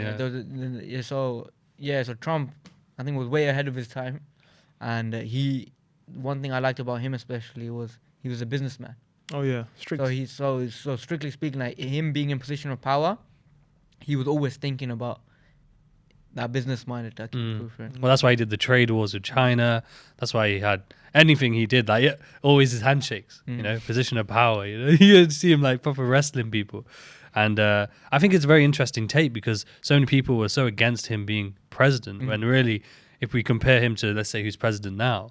So Trump, I think, was way ahead of his time, and one thing I liked about him especially was he was a businessman. Oh yeah, strict. So strictly speaking, like him being in position of power, he was always thinking about that business minded. Well, that's why he did the trade wars with China. That's why he had anything he did, always his handshakes. Position of power. You'd see him like proper wrestling people. And I think it's a very interesting take because so many people were so against him being president when really, if we compare him to, let's say, who's president now,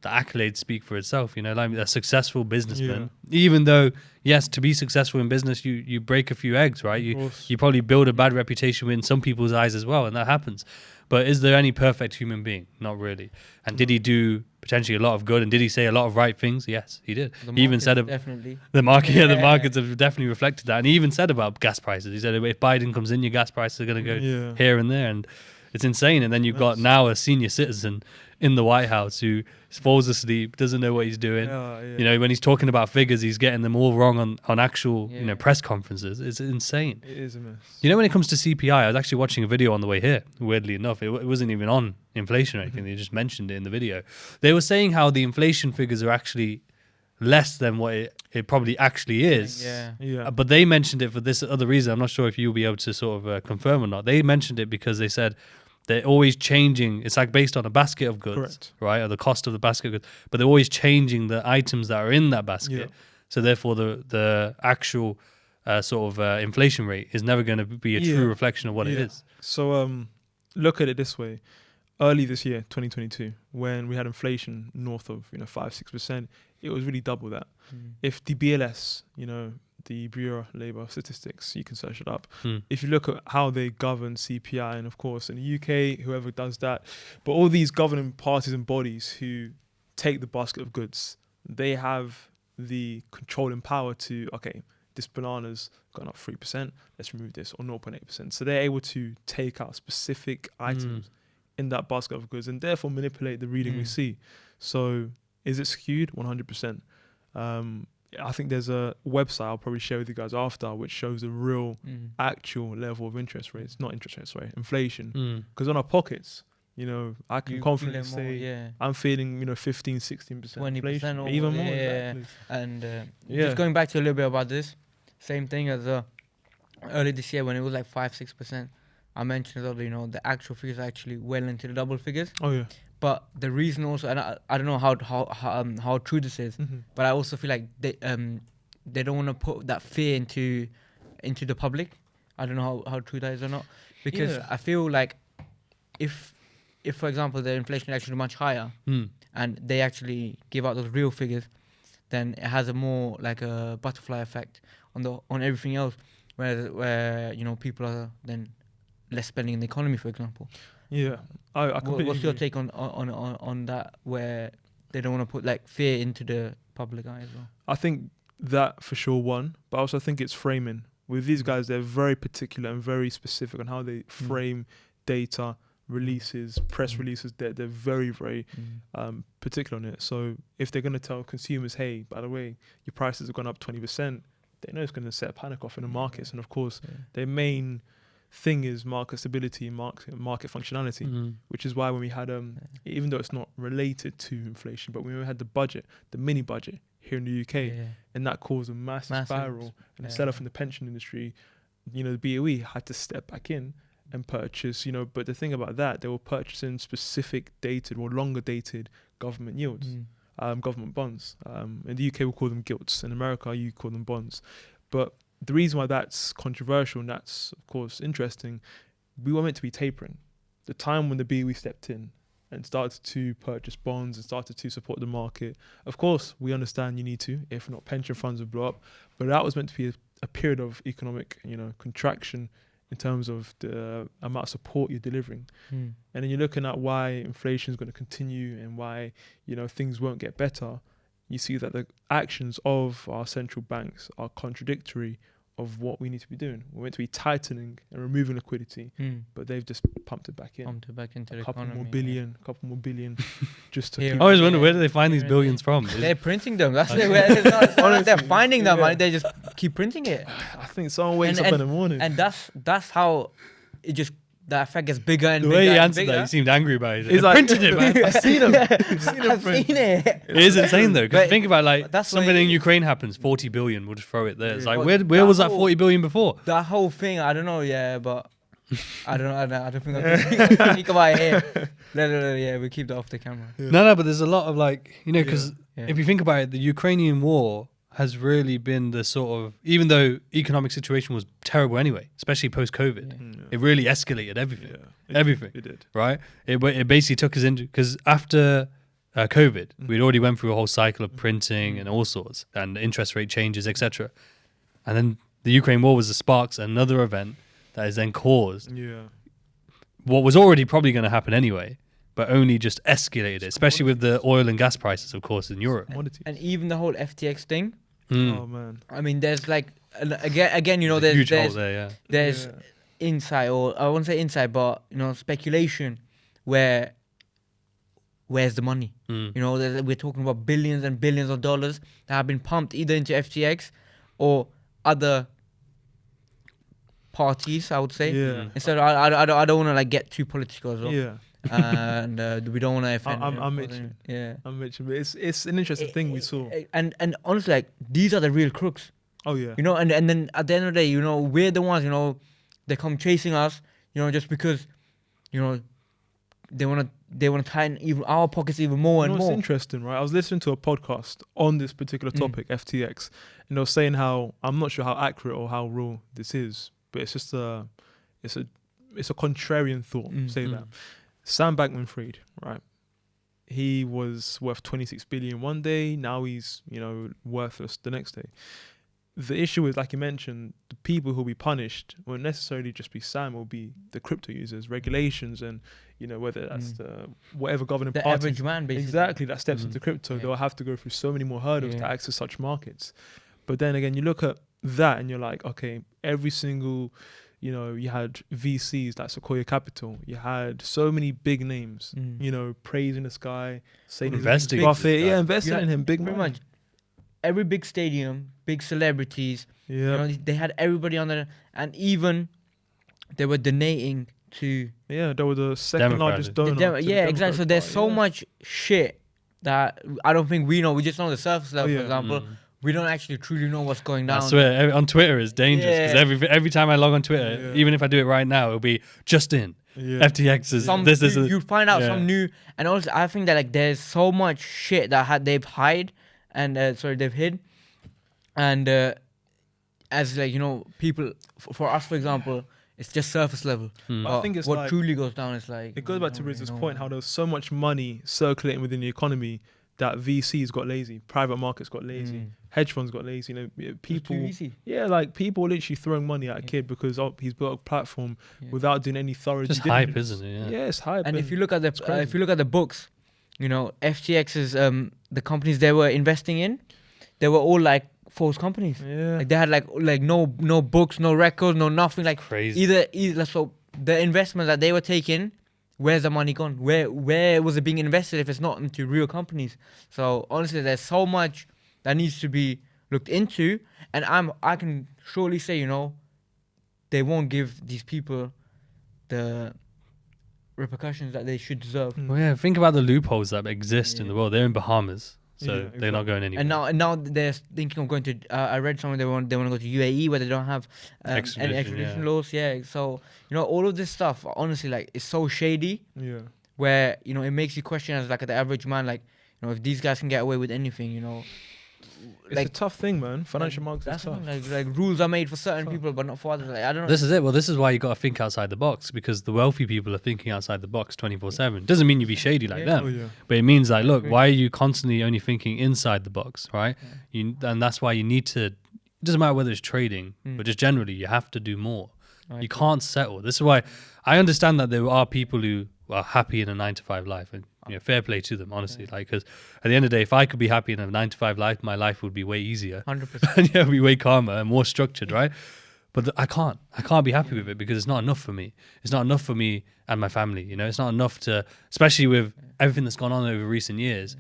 the accolades speak for itself. You know, like a successful businessman. Even though, yes, to be successful in business, you break a few eggs, right? You probably build a bad reputation in some people's eyes as well, and that happens. But is there any perfect human being? Not really. And did he do potentially a lot of good? And did he say a lot of right things? Yes, he did. He even said definitely the market. The markets have definitely reflected that. And he even said about gas prices. He said if Biden comes in, your gas prices are going to go here and there, and it's insane. And then you've got now a senior citizen in the White House who falls asleep, doesn't know what he's doing. You know, when he's talking about figures, he's getting them all wrong on actual you know, press conferences. It's insane. It is a mess. You know, when it comes to CPI, I was actually watching a video on the way here. Weirdly enough, it wasn't even on inflation or anything. They just mentioned it in the video. They were saying how the inflation figures are actually less than what it probably actually is. But they mentioned it for this other reason. I'm not sure if you'll be able to sort of confirm or not. They mentioned it because they said they're always changing. It's like based on a basket of goods, right? Or the cost of the basket of goods. But they're always changing the items that are in that basket. So therefore, the actual sort of inflation rate is never going to be a true reflection of what it is. So look at it this way. Early this year, 2022, when we had inflation north of 5-6%, it was really double that. If the BLS, the Bureau of Labour Statistics, you can search it up. If you look at how they govern CPI, and of course in the UK, whoever does that, but all these governing parties and bodies who take the basket of goods, they have the control and power to, okay, this banana's gone up 3%, let's remove this, or 0.8%. So they're able to take out specific items in that basket of goods and therefore manipulate the reading we see. So is it skewed? 100%. I think there's a website I'll probably share with you guys after, which shows the real actual level of interest rates, not interest rates, sorry, inflation. Because on our pockets, I can confidently say I'm feeling, 15, 16% 20% inflation, or even more. Exactly. And just going back to a little bit about this, same thing as early this year when it was like 5-6%. I mentioned that the actual figures are actually well into the double figures. Oh yeah. But the reason also, and I don't know how true this is, but I also feel like they don't want to put that fear into the public. I don't know how true that is or not, because I feel like if for example the inflation is actually much higher and they actually give out those real figures, then it has a more like a butterfly effect on everything else, where people are then less spending in the economy, for example. Yeah, I completely What's your agree. take on that, where they don't want to put like fear into the public eye as well? I think that for sure one, but I also think it's framing. With these guys, they're very particular and very specific on how they frame data, releases, press releases. They're very, very particular on it. So if they're going to tell consumers, hey, by the way, your prices have gone up 20%, they know it's going to set a panic off in the markets. And of course, their main thing is market stability and market functionality, which is why when we had even though it's not related to inflation, but when we had the mini budget here in the UK, and that caused a massive spiral and a sell-off in the pension industry, the BOE had to step back in and purchase, but the thing about that, they were purchasing specific dated or longer dated government yields, government bonds. In the UK we call them gilts, in America you call them bonds. But the reason why that's controversial and that's, of course, interesting, we were meant to be tapering. The time when the BOE stepped in and started to purchase bonds and started to support the market, of course, we understand you need to, if not pension funds would blow up, but that was meant to be a period of economic, contraction in terms of the amount of support you're delivering. And then you're looking at why inflation is going to continue and why, things won't get better. You see that the actions of our central banks are contradictory of what we need to be doing. We're meant to be tightening and removing liquidity, but they've just pumped it back in. Pumped it back into the a couple economy. more billion, just to I keep always wonder, where do they find these billions from? They're printing them. That's it's not like they're finding them. They just keep printing it. I think someone wakes up in the morning. And that's how it just, the effect gets bigger and the bigger. way he and answered bigger. that, he seemed angry about it. He's They like, printed it, man. I've seen him. I've seen it. It is insane though, because But think about that's something why in Ukraine happens, 40 billion, we'll just throw it there. It's like, But where was that 40 billion before? That whole thing, I don't know, but I don't think I can speak about it here. No, we keep that off the camera. No, but there's a lot of because Yeah. if you think about it, the Ukrainian war has really been the sort of, even though economic situation was terrible anyway, especially post-COVID, it really escalated everything. Everything. It did. Right? It basically took us into, because after COVID. We'd already went through a whole cycle of printing and all sorts, and interest rate changes, etc. And then the Ukraine war was the sparks, another event that has then caused what was already probably going to happen anyway, but only just escalated it, especially with the oil and gas prices, of course, in Europe. And even the whole FTX thing. Oh man! I mean, there's like again, you know, There's a huge there's hole there, there's insight, or I won't say insight, but you know, speculation where's the money? You know, we're talking about billions and billions of dollars that have been pumped either into FTX or other parties, I would say. Instead, I don't want to like get too political as well. And we don't want to offend. I'm Mitch. I'm Mitch. But it's an interesting thing we saw. And honestly, like, these are the real crooks. Oh yeah. You know, and then at the end of the day, you know, we're the ones, you know, they come chasing us, you know, just because, you know, they want to tighten even our pockets even more and more. It's interesting, right? I was listening to a podcast on this particular topic, FTX, and they were saying how, I'm not sure how accurate or how real this is, but it's just it's a contrarian thought. Say that Sam Bankman-Fried, right? He was worth 26 billion one day. Now he's, you know, worthless the next day. The issue is, like you mentioned, the people who will be punished won't necessarily just be Sam, will be the crypto users, regulations, and, you know, whether that's the whatever governing the party. average man, basically. Exactly, that steps into crypto. They'll have to go through so many more hurdles to access such markets. But then again, you look at that and you're like, okay, every single, you know, you had VCs like Sequoia Capital. You had so many big names, you know, praising this guy, saying investing, investing in him, big pretty money. much every big stadium, big celebrities. You know, they had everybody on there, and even they were donating to. Yeah, they were the second largest donor. Exactly. So there's so much shit that I don't think we know. We just know the surface level, for example. We don't actually truly know what's going down. I swear, on Twitter it's dangerous, because every time I log on Twitter, even if I do it right now, it'll be just in. FTX is you find out some new, and also I think that like there's so much shit that they've hid, and they've hid, and as like, you know, people for us, for example, it's just surface level. I think it's what like, truly goes down is like, it goes back to Riz's point, how there's so much money circulating within the economy that VCs got lazy, private markets got lazy, hedge funds got lazy. You know, people, like people literally throwing money at a kid because he's built a platform without doing any thorough. Just hype, isn't it? Yeah, it's hype. And if you look at the books, you know, FTX's the companies they were investing in, they were all like false companies. Like they had like no books, no records, no nothing. Like crazy. Either so the investment that they were taking. Where's the money gone? Where was it being invested if it's not into real companies? So honestly, there's so much that needs to be looked into, and I can surely say, you know, they won't give these people the repercussions that they should deserve. Well, yeah, think about the loopholes that exist in the world. They're in Bahamas, so they're not going anywhere. And now they're thinking of going to. I read somewhere they want to go to UAE where they don't have any extradition laws. Yeah, so you know, all of this stuff, honestly, like, it's so shady. Yeah. Where, you know, it makes you question as like the average man, like, you know, if these guys can get away with anything, you know. It's like a tough thing, man. Financial markets. That's tough. Like rules are made for certain people, but not for others. Like, I don't know. This is it. Well, this is why you got to think outside the box, because the wealthy people are thinking outside the box 24/7. Doesn't mean you be shady like them, but it means like, look, why are you constantly only thinking inside the box, right? And that's why you need to. It doesn't matter whether it's trading, but just generally, you have to do more. You can't settle. This is why I understand that there are people who are happy in a 9-to-5 life, and you know, fair play to them, honestly. Like, because at the end of the day, if I could be happy in a 9-to-5 life, my life would be way easier. 100%. And yeah, it would be way calmer and more structured, right? But I can't be happy with it, because it's not enough for me. It's not enough for me and my family. You know, it's not enough to, especially with everything that's gone on over recent years.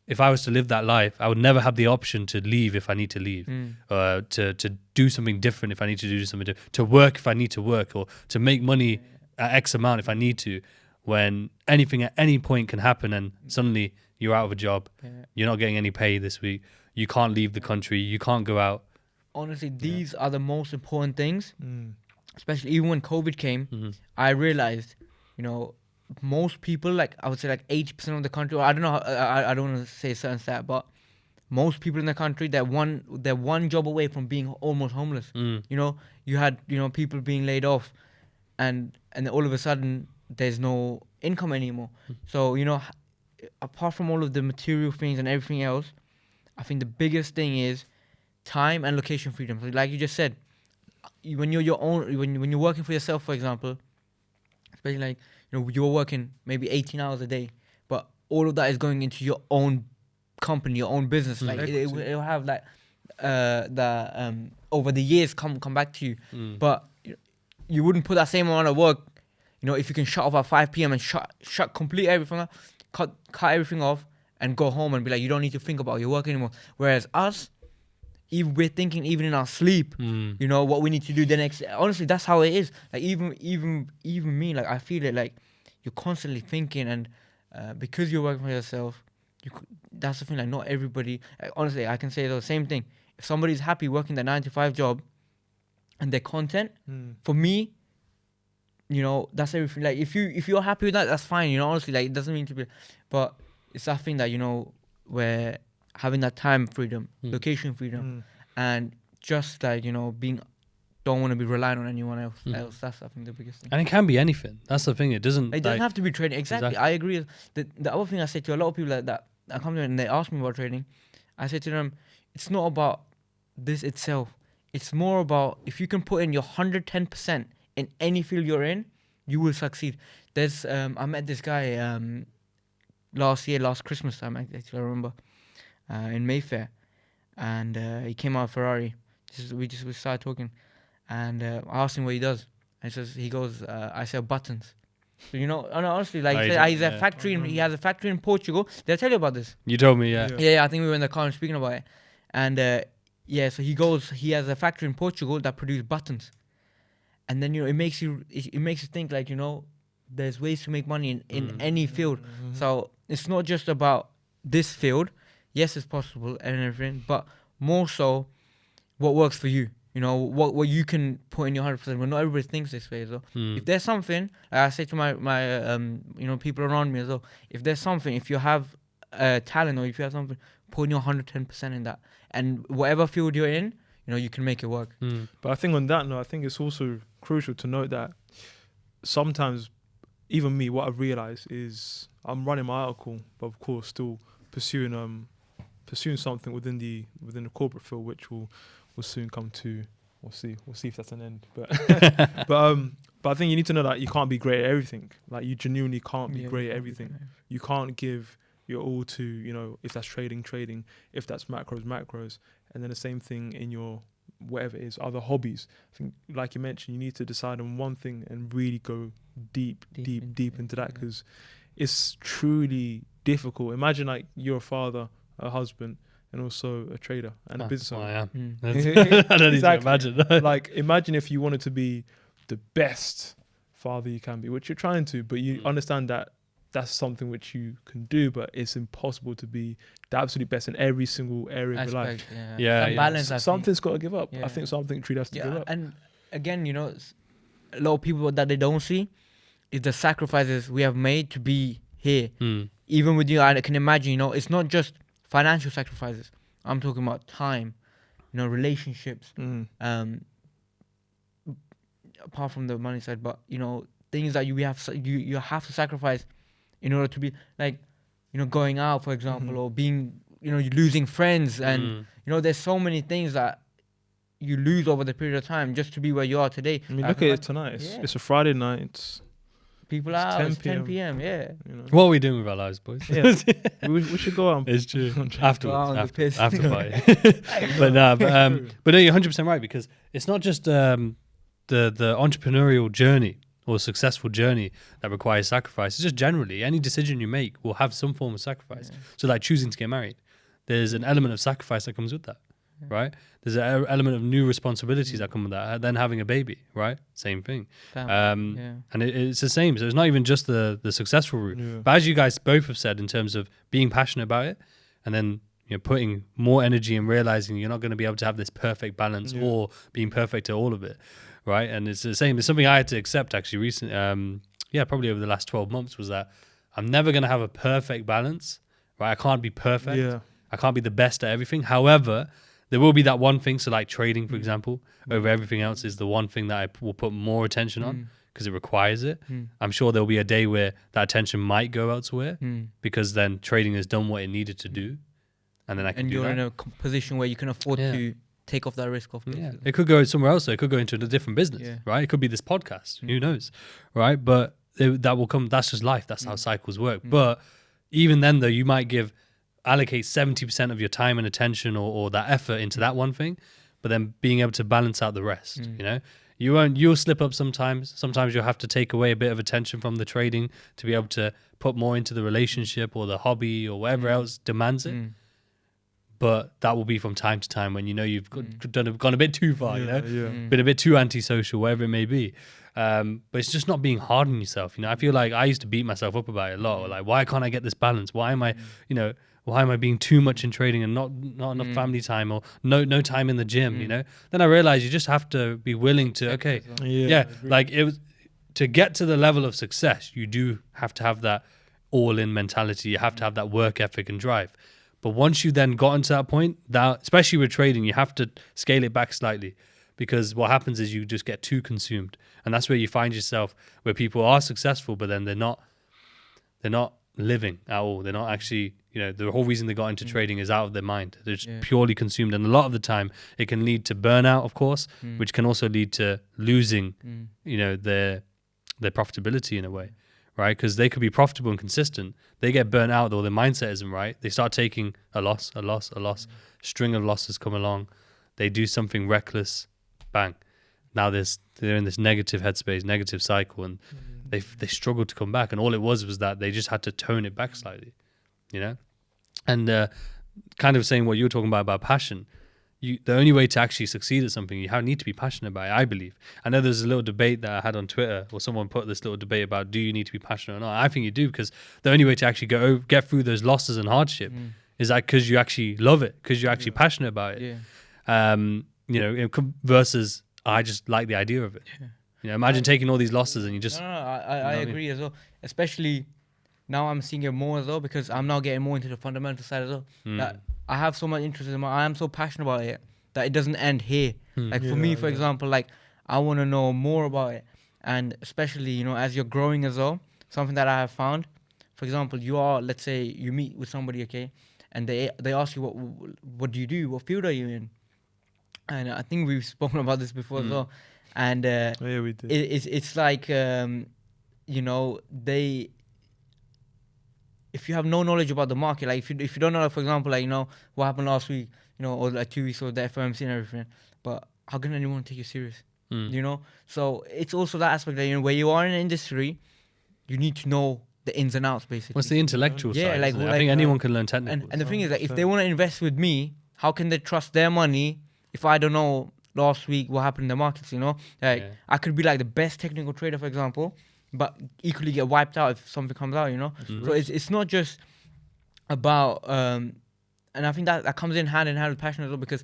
If I was to live that life, I would never have the option to leave if I need to leave, to do something different if I need to do something different, to work if I need to work, or to make money at X amount if I need to, when anything at any point can happen and suddenly you're out of a job, you're not getting any pay this week, you can't leave the country, you can't go out. Honestly, these are the most important things, especially even when COVID came, I realized, you know, most people, like I would say like 80% of the country, or I don't know, I don't want to say a certain stat, but most people in the country, they're one job away from being almost homeless. You know, you had, you know, people being laid off, and all of a sudden there's no income anymore. So, you know, apart from all of the material things and everything else, I think the biggest thing is time and location freedom. So like you just said, when you're your own, when you're working for yourself, for example, especially like, you know, you're working maybe 18 hours a day, but all of that is going into your own company, your own business. Like it'll have like over the years come back to you. But you wouldn't put that same amount of work, you know, if you can shut off at 5 p.m. and complete everything off, cut everything off and go home and be like, you don't need to think about your work anymore. Whereas us, we're thinking even in our sleep, you know, what we need to do the next. Honestly, that's how it is. Like even me, like I feel it. Like you're constantly thinking, and because you're working for yourself, that's the thing. Like not everybody. Honestly, I can say the same thing. If somebody's happy working the 9-to-5 job, and their content, for me, you know, that's everything. Like if you're happy with that, that's fine. You know, honestly, like it doesn't mean to be, but it's that thing that, you know, where having that time freedom, location freedom, and just like, you know, don't want to be reliant on anyone else. That's, I think, the biggest thing. And it can be anything. That's the thing. It doesn't have to be trading. Exactly. I agree. The other thing I say to a lot of people that come to me and they ask me about trading, I say to them, it's not about this itself. It's more about if you can put in your 110% in any field you're in, you will succeed. There's I met this guy last Christmas time, actually, I remember, in Mayfair, and he came out of Ferrari. We started talking, and I asked him what he does, and he goes, I sell buttons. So, you know, honestly, like he has a factory in Portugal. Did I tell you about this? You told me, yeah. Yeah, I think we were in the car and speaking about it, and so he has a factory in Portugal that produces buttons, and then, you know, it makes you think, like, you know, there's ways to make money in any field. So it's not just about this field. Yes, it's possible and everything, but more so what works for you. You know, what you can put in your 100%. Well, not everybody thinks this way as well. If there's something, like I say to my you know, people around me as well, if there's something, if you have talent or if you have something, put in your 110% in that. And whatever field you're in, you know, you can make it work. But I think on that note, I think it's also crucial to note that sometimes, even me, what I've realized is I'm running my article, but of course still pursuing something within the corporate field, which will soon come to. We'll see if that's an end. But but I think you need to know that you can't be great at everything. Like you genuinely can't be great at everything. You can't give your all to, you know, if that's trading, if that's macros, and then the same thing in your whatever it is, other hobbies. I think, like you mentioned, you need to decide on one thing and really go deep into that, because it's truly difficult. Imagine like you're a father, a husband, and also a trader and a business owner. I am. I don't even imagine. Like, imagine if you wanted to be the best father you can be, which you're trying to, but you understand that that's something which you can do, but it's impossible to be the absolute best in every single area of your life. Balance. Something's got to give up. I think something truly has to give up. And again, you know, a lot of people that they don't see is the sacrifices we have made to be here. Even with you, I can imagine, you know, it's not just financial sacrifices. I'm talking about time, you know, relationships, apart from the money side, but, you know, things that you have to sacrifice in order to be, like, you know, going out, for example, or being, you know, losing friends, and you know, there's so many things that you lose over the period of time just to be where you are today. I mean, look at it tonight. It's a Friday night. People are out. It's 10 p.m. Yeah. You know. What are we doing with our lives, boys? Yeah. we should go out. It's true. After party. But no, but no, you're 100% right, because it's not just the entrepreneurial journey or successful journey that requires sacrifice. It's just generally any decision you make will have some form of sacrifice. So like choosing to get married, there's an element of sacrifice that comes with that, right? There's an element of new responsibilities that come with that. Then having a baby, right? Same thing. And it's the same. So it's not even just the successful route. Yeah. But as you guys both have said, in terms of being passionate about it, and then, you know, putting more energy and realizing you're not going to be able to have this perfect balance or being perfect at all of it, right? And it's the same. It's something I had to accept actually recently. Probably over the last 12 months, was that I'm never going to have a perfect balance, right? I can't be perfect. Yeah. I can't be the best at everything. However, there will be that one thing. So like trading, for example, over everything else is the one thing that I will put more attention on, because it requires it. I'm sure there'll be a day where that attention might go elsewhere because then trading has done what it needed to do, and then I can do that. And you're in a position where you can afford to take off that risk off. Yeah, it could go somewhere else. So it could go into a different business, right? It could be this podcast. Who knows, right? But that will come. That's just life. That's how cycles work. But even then, though, you might allocate 70% of your time and attention or that effort into that one thing, but then being able to balance out the rest. You know, you'll slip up sometimes. Sometimes you'll have to take away a bit of attention from the trading to be able to put more into the relationship or the hobby or whatever else demands it. But that will be from time to time when you know you've gone a bit too far, you know, been a bit too antisocial, whatever it may be. But it's just not being hard on yourself. You know, I feel like I used to beat myself up about it a lot. Like, why can't I get this balance? Why am I, why am I being too much in trading and not enough family time or no time in the gym? You know, then I realized you just have to be willing to to get to the level of success. You do have to have that all-in mentality. You have to have that work ethic and drive. But once you then got into that point, especially with trading, you have to scale it back slightly, because what happens is you just get too consumed, and that's where you find yourself where people are successful, but then they're not living at all. They're not actually, the whole reason they got into trading is out of their mind. They're just purely consumed, and a lot of the time it can lead to burnout, of course, which can also lead to losing, their profitability in a way. Right, because they could be profitable and consistent. They get burnt out, or their mindset isn't right. They start taking a loss. String of losses come along. They do something reckless, bang. Now they're in this negative headspace, negative cycle, and they struggle to come back. And all it was that they just had to tone it back slightly, And kind of saying what you were talking about passion. The only way to actually succeed at something, you need to be passionate about it, I believe. I know there's a little debate that I had on Twitter, or someone put this little debate about, do you need to be passionate or not? I think you do, because the only way to actually get through those losses and hardship is that because you actually love it, because you're actually passionate about it. Versus I just like the idea of it. Imagine taking all these losses and you just... I agree as well. Especially now I'm seeing it more as well, because I'm now getting more into the fundamental side as well. That I have so much interest in I am so passionate about it that it doesn't end here. Like for me, for example, like I want to know more about it. And especially, as you're growing as well, something that I have found, for example, let's say you meet with somebody, okay, and they ask you, what do you do? What field are you in? And I think we've spoken about this before as well. And we did. It's like, if you have no knowledge about the market, like if you don't know, for example, like, what happened last week, or like 2 weeks ago, the FOMC and everything, but how can anyone take you serious? So it's also that aspect that, where you are in an industry, you need to know the ins and outs, basically. What's the intellectual side? I think anyone can learn technical. And the thing is that if they want to invest with me, how can they trust their money if I don't know last week what happened in the markets, I could be like the best technical trader, for example, but equally get wiped out if something comes out, So it's not just about, and I think that comes in hand with passion as well, because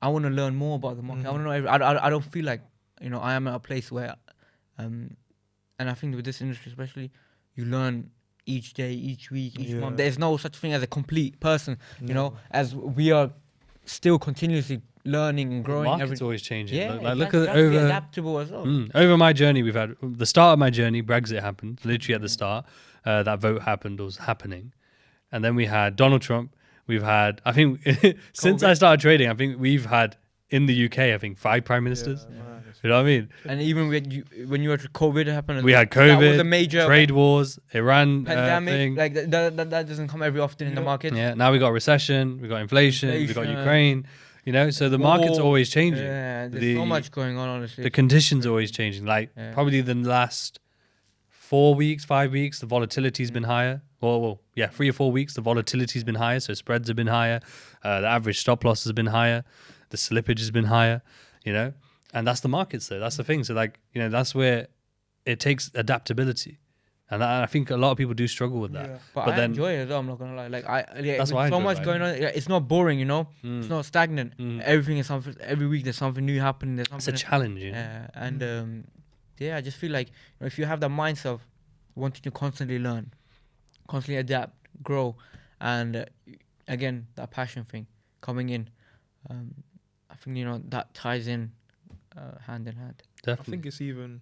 I want to learn more about the market. I want to know. I don't feel like I am at a place where, and I think with this industry especially, you learn each day, each week, each month. There's no such thing as a complete person, as we are still continuously learning and growing. The market's always changing. Yeah, look at adaptable as well. Over my journey, we've had the start of my journey. Brexit happened literally at the start. That vote happened or was happening, and then we had Donald Trump. We've had, I think, since I started trading, I think we've had in the UK, I think 5 prime ministers. You know what I mean? And even when you had COVID happen, we had COVID, that was a major trade wars, Iran pandemic. Thing. Like that doesn't come every often in the market. Yeah, now we got recession, we got inflation, we got Ukraine. So the market's always changing. Yeah, there's so much going on, honestly. The conditions are always changing. Probably the last 4 weeks, 5 weeks, the volatility's been higher. 3 or 4 weeks, the volatility's been higher. So spreads have been higher. The average stop loss has been higher. The slippage has been higher, And that's the markets, though. That's the thing. So, that's where it takes adaptability. And I think a lot of people do struggle with that. Yeah. But I enjoy it as well, I'm not going to lie. That's why so much going on. It's not boring, It's not stagnant. Everything is something. Every week there's something new happening. It's a challenge, And I just feel like if you have that mindset of wanting to constantly learn, constantly adapt, grow, and again, that passion thing coming in, I think, that ties in hand in hand. Definitely. I think it's even,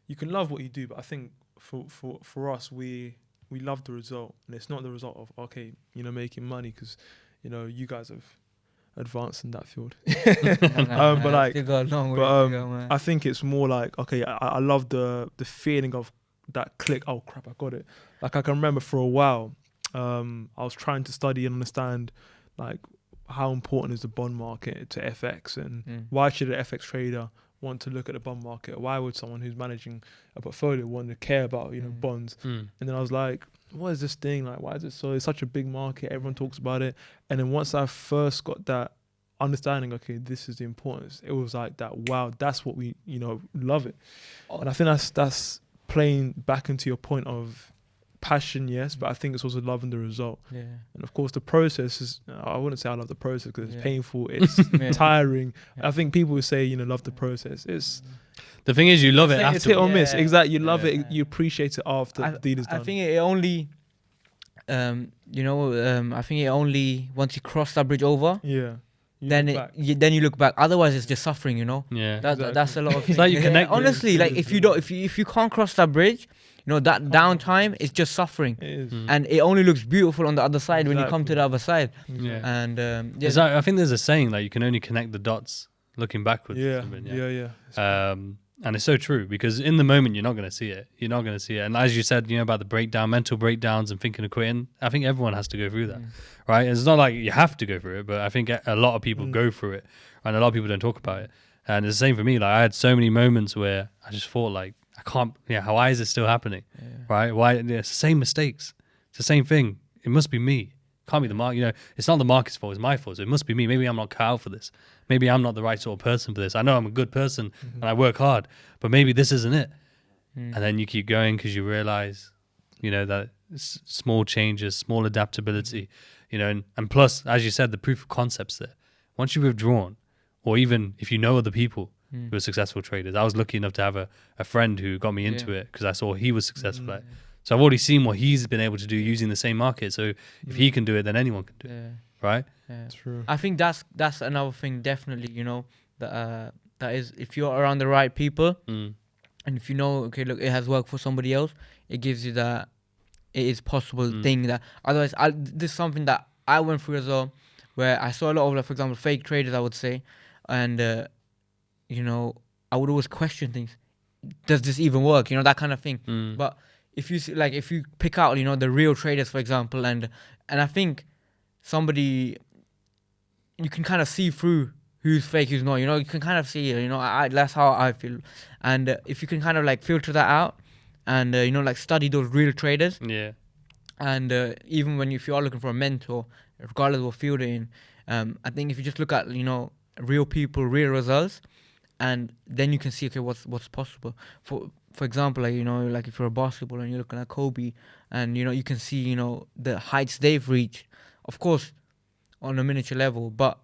you can love what you do, but I think for us, we love the result, and it's not the result of making money, because you guys have advanced in that field. I think it's more like, I love the feeling of that click. Oh crap, I got it. Like, I can remember for a while, I was trying to study and understand like how important is the bond market to FX, and why should an FX trader want to look at the bond market? Why would someone who's managing a portfolio want to care about bonds? And then I was like, what is this thing? Like, why is it so? It's such a big market. Everyone talks about it. And then once I first got that understanding, this is the importance, it was like that. Wow, that's what we love it. And I think that's playing back into your point of passion, yes, but I think it's also loving the result. Yeah. And of course the process is, I wouldn't say I love the process because it's painful, it's tiring. I think people would say love the process. It's the thing is, you love it after. It's hit or miss. Exactly, you love it, you appreciate it after the deal is done. I think it only I think it only once you cross that bridge over, then you look back. Otherwise it's just suffering, Yeah, that's a lot of it's like you connect honestly, like if you can't cross that bridge, that downtime is just suffering. It is. And it only looks beautiful on the other side when you come to the other side. And it's like, I think there's a saying like you can only connect the dots looking backwards. And it's so true, because in the moment you're not going to see it. And as you said, about the mental breakdowns and thinking of quitting, I think everyone has to go through that, right? It's not like you have to go through it, but I think a lot of people go through it, and a lot of people don't talk about it. And it's the same for me. Like, I had so many moments where I just thought like, I can't, why is it still happening? Right? Why? It's the same mistakes. It's the same thing. It must be me. Can't be the market. It's not the market's fault. It's my fault. So it must be me. Maybe I'm not cut out for this. Maybe I'm not the right sort of person for this. I know I'm a good person and I work hard, but maybe this isn't it. And then you keep going because you realize, that small changes, small adaptability, and plus, as you said, the proof of concept's there. Once you've withdrawn, or even if you know other people who are successful traders. I was lucky enough to have a friend who got me into it because I saw he was successful at it. So I've already seen what he's been able to do using the same market. So if he can do it, then anyone can do it, right? Yeah. True. I think that's another thing, definitely. That is, if you're around the right people, and if look, it has worked for somebody else, it gives you that it is possible thing that otherwise. This is something that I went through as well, where I saw a lot of, like, for example, fake traders, I would say, and I would always question things. Does this even work? That kind of thing. But if you see, like, if you pick out, the real traders, for example, and I think you can kind of see through who's fake, who's not. You can kind of see it. That's how I feel. And if you can kind of like filter that out, and like study those real traders. Yeah. And even if you are looking for a mentor, regardless of what field you're in, I think if you just look at real people, real results, and then you can see what's possible. For example, like if you're a basketballer and you're looking at Kobe, and you can see the heights they've reached, of course, on a miniature level, but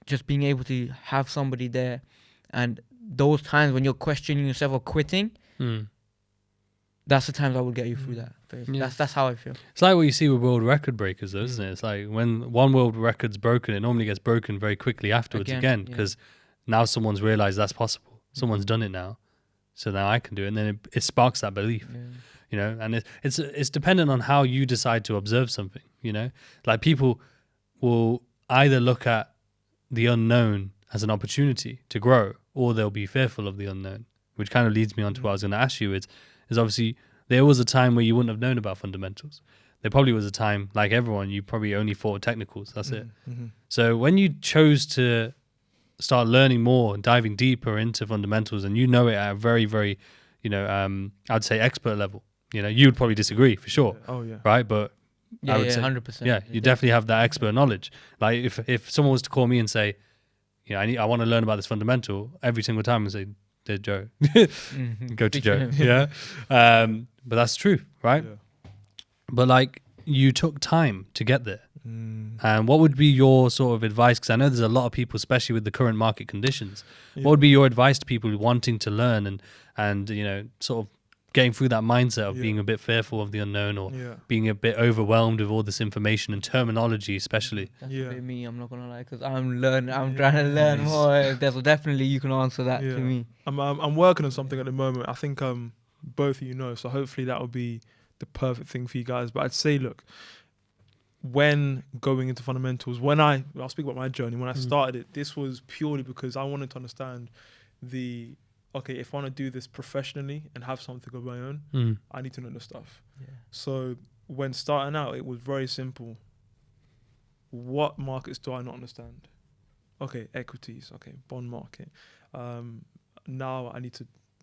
just being able to have somebody there, and those times when you're questioning yourself or quitting, that's the times I will get you through that phase. Yeah. That's how I feel. It's like what you see with world record breakers, though, isn't it? It's like when one world record's broken, it normally gets broken very quickly afterwards again, because now someone's realized that's possible. Someone's done it now, so now I can do it, and then it sparks that belief. Yeah. And it's dependent on how you decide to observe something. Like, people will either look at the unknown as an opportunity to grow, or they'll be fearful of the unknown, which kind of leads me on to what I was going to ask you. Is obviously there was a time where you wouldn't have known about fundamentals. There probably was a time, like everyone, you probably only thought technicals. That's it. So when you chose to start learning more and diving deeper into fundamentals, and it at a very, very, I'd say expert level, you would probably disagree for sure. Oh yeah. Right, but I would say 100%. Yeah, you definitely have that expert knowledge. Like if someone was to call me and say, I want to learn about this fundamental, every single time I say, there's Joe. Go to Joe. Yeah. But that's true, right? Yeah. But like, you took time to get there. And what would be your sort of advice? Because I know there's a lot of people, especially with the current market conditions. What would be your advice to people wanting to learn and sort of getting through that mindset of being a bit fearful of the unknown or being a bit overwhelmed with all this information and terminology, especially. That's a bit me, I'm not gonna lie, because I'm trying to learn more. So definitely you can answer that to me. I'm working on something at the moment. I think both of you know, so hopefully that will be the perfect thing for you guys. But I'd say, look, when going into fundamentals, I'll speak about my journey. When I started it, this was purely because I wanted to understand if I want to do this professionally and have something of my own, I need to know the stuff. Yeah. So when starting out, it was very simple. What markets do I not understand? Okay, equities. Okay, bond market.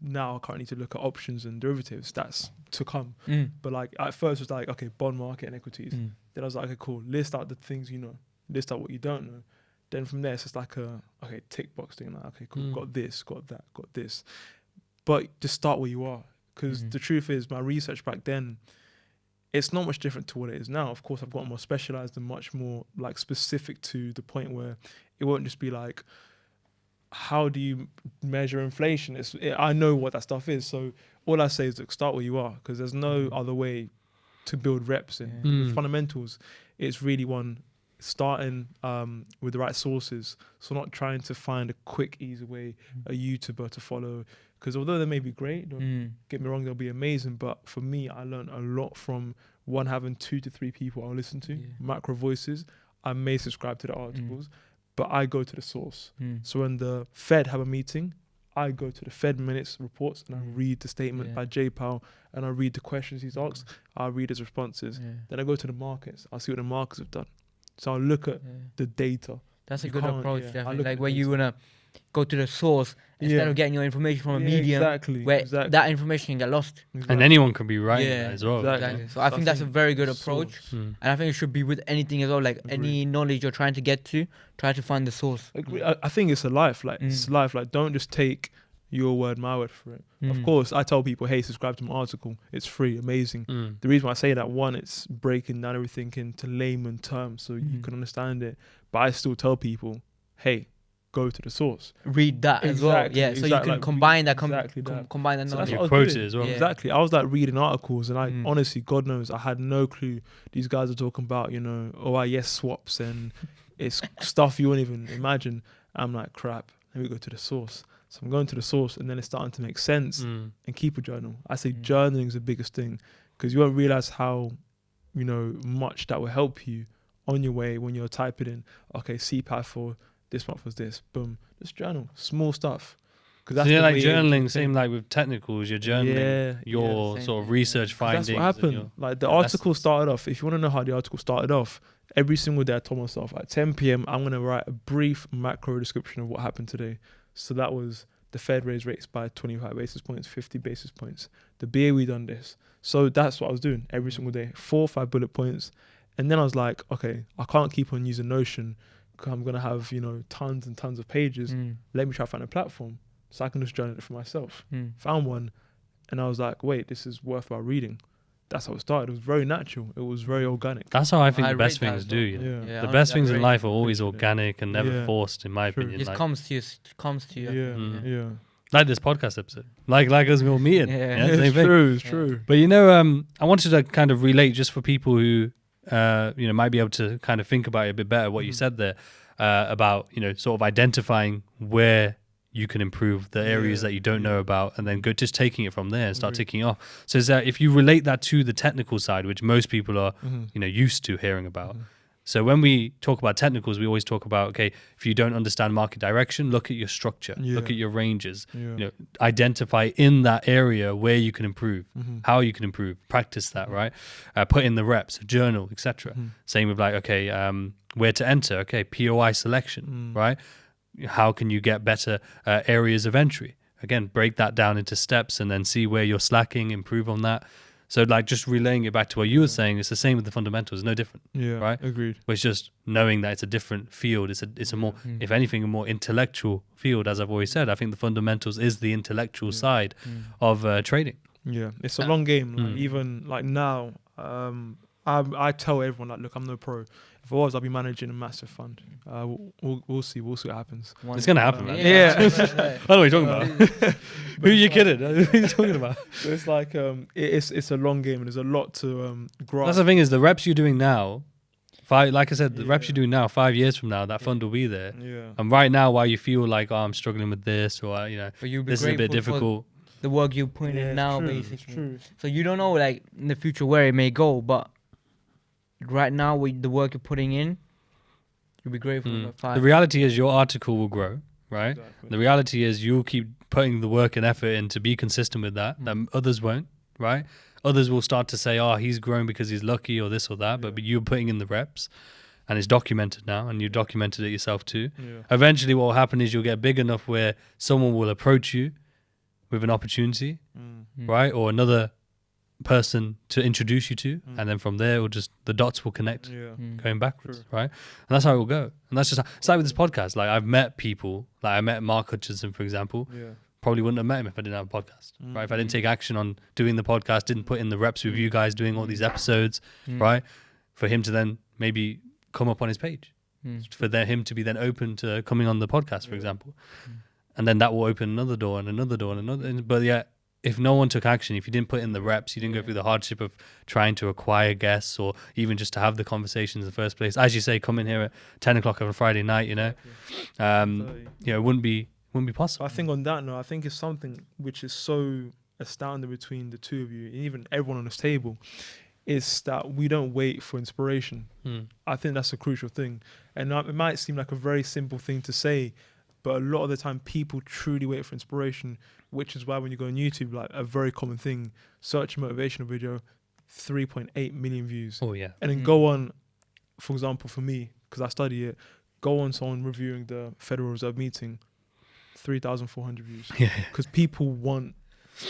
Now I currently need to look at options and derivatives. That's to come. But like at first it was like, okay, bond market and equities. Then I was like, okay, cool. List out the things you know. List out what you don't know. Then from there, it's just like tick box thing. Like, okay, cool, got this, got that, got this. But just start where you are. Because the truth is, my research back then, it's not much different to what it is now. Of course, I've gotten more specialized and much more like specific to the point where it won't just be like, how do you measure inflation? I know what that stuff is. So all I say is, look, start where you are, because there's no other way to build reps in. With fundamentals, it's really one starting with the right sources. So not trying to find a quick, easy way, a YouTuber to follow. Because although they may be great, don't get me wrong, they'll be amazing. But for me, I learned a lot from having 2 to 3 people I'll listen to, macro voices. I may subscribe to the articles, but I go to the source. So when the Fed have a meeting, I go to the Fed minutes reports and I read the statement by J Powell and I read the questions he's asked. I read his responses. Then I go to the markets. I'll see what the markets have done. So I'll look at the data. That's a good approach, definitely. Like where you wanna go to the source instead of getting your information from a medium where that information can get lost. And anyone can be right as well. Exactly. So I think that's a very good approach. And I think it should be with anything as well. Like any knowledge you're trying to get to, try to find the source. I think it's a life. Like it's life. Like don't just take your word, my word for it. Of course, I tell people, hey, subscribe to my article. It's free, amazing. The reason why I say that, one, it's breaking down everything into layman terms so you can understand it. But I still tell people, hey, go to the source. Read that as well. Yeah, so you can combine that. Combine that knowledge. So quote it as well. Yeah. Exactly. I was like reading articles and I honestly, God knows, I had no clue. These guys are talking about, OIS swaps and it's stuff you wouldn't even imagine. I'm like, crap, let me go to the source. So I'm going to the source and then it's starting to make sense and keep a journal. I say journaling is the biggest thing because you won't realize how, much that will help you on your way when you're typing in, okay, CPAT for this month was this, boom, just journal, small stuff. Because that's like journaling, same like with technicals, you're journaling your sort of research findings. That's what happened. Like the article started off, if you want to know how the article started off, every single day I told myself at 10 p.m, I'm going to write a brief macro description of what happened today. So that was the Fed raised rates by 25 basis points, 50 basis points. The BOE done this. So that's what I was doing every single day, 4 or 5 bullet points. And then I was like, okay, I can't keep on using Notion because I'm going to have, tons and tons of pages. Let me try to find a platform so I can just journal it for myself. Found one. And I was like, wait, this is worthwhile reading. That's how it started. It was very natural. It was very organic. That's how I think the best things do. The best things in life are always organic and never forced, in my opinion. It just comes to you. Yeah. Like this podcast episode. Like us all meeting. It's true. But I wanted to kind of relate just for people who might be able to kind of think about it a bit better what you said there about, sort of identifying where you can improve the areas that you don't know about and then just taking it from there and start ticking off. So is that if you relate that to the technical side, which most people are, used to hearing about. So when we talk about technicals, we always talk about, okay, if you don't understand market direction, look at your structure, look at your ranges, identify in that area where you can improve, how you can improve, practice that, right? Put in the reps, journal, etc. Same with like, okay, where to enter, okay, POI selection, right? How can you get better areas of entry? Again, break that down into steps and then see where you're slacking, improve on that. So like just relaying it back to what you were saying, it's the same with the fundamentals, no different. Yeah, right? Agreed. But it's just knowing that it's a different field. It's a more, if anything, a more intellectual field, as I've always said. I think the fundamentals is the intellectual side of trading. Yeah, it's a long game. Like even like now, I tell everyone that, look, I'm no pro. If I was, I'd be managing a massive fund. We'll see. We'll see what happens. It's gonna happen, man. Yeah. I don't know what you're talking about. Who are you kidding? What are you talking about? So it's like it's a long game, and there's a lot to grasp. That's the thing, is the reps you're doing now. Like I said, the reps you're doing now, 5 years from now, that fund will be there. Yeah. And right now, while you feel like, I'm struggling with this, or But you'll be this is a bit grateful for difficult. the work you're putting in now, It's basically. true. So you don't know, like, in the future where it may go, but right now, with the work you're putting in, you'll be grateful for 5. The reality is your article will grow, right? Exactly. The reality is you'll keep putting the work and effort in to be consistent with that others won't, right? Others will start to say, he's growing because he's lucky or this or that, but you're putting in the reps and it's documented now, and you documented it yourself too. Yeah. Eventually what will happen is you'll get big enough where someone will approach you with an opportunity, right? Or another person to introduce you to, and then from there the dots will connect going backwards, right? And that's how it will go. And that's just it's like with this podcast. Like, I've met people, like I met Mark Hutchinson, for example. Probably wouldn't have met him if I didn't have a podcast, right? If I didn't take action on doing the podcast, didn't put in the reps with you guys doing all these episodes, right? For him to then maybe come up on his page, for him to be then open to coming on the podcast, for example. And then that will open another door and another door and another. But yeah, if no one took action, if you didn't put in the reps, you didn't go through the hardship of trying to acquire guests or even just to have the conversations in the first place, as you say, come in here at 10 o'clock on a Friday night, it wouldn't be possible. I think on that note, I think it's something which is so astounding between the two of you, and even everyone on this table, is that we don't wait for inspiration. I think that's a crucial thing. And it might seem like a very simple thing to say, but a lot of the time people truly wait for inspiration, which is why when you go on YouTube, like a very common thing, search a motivational video, 3.8 million views. Oh, yeah. And then go on, for example, for me, because I study it, go on someone reviewing the Federal Reserve meeting, 3,400 views. Yeah. Because people want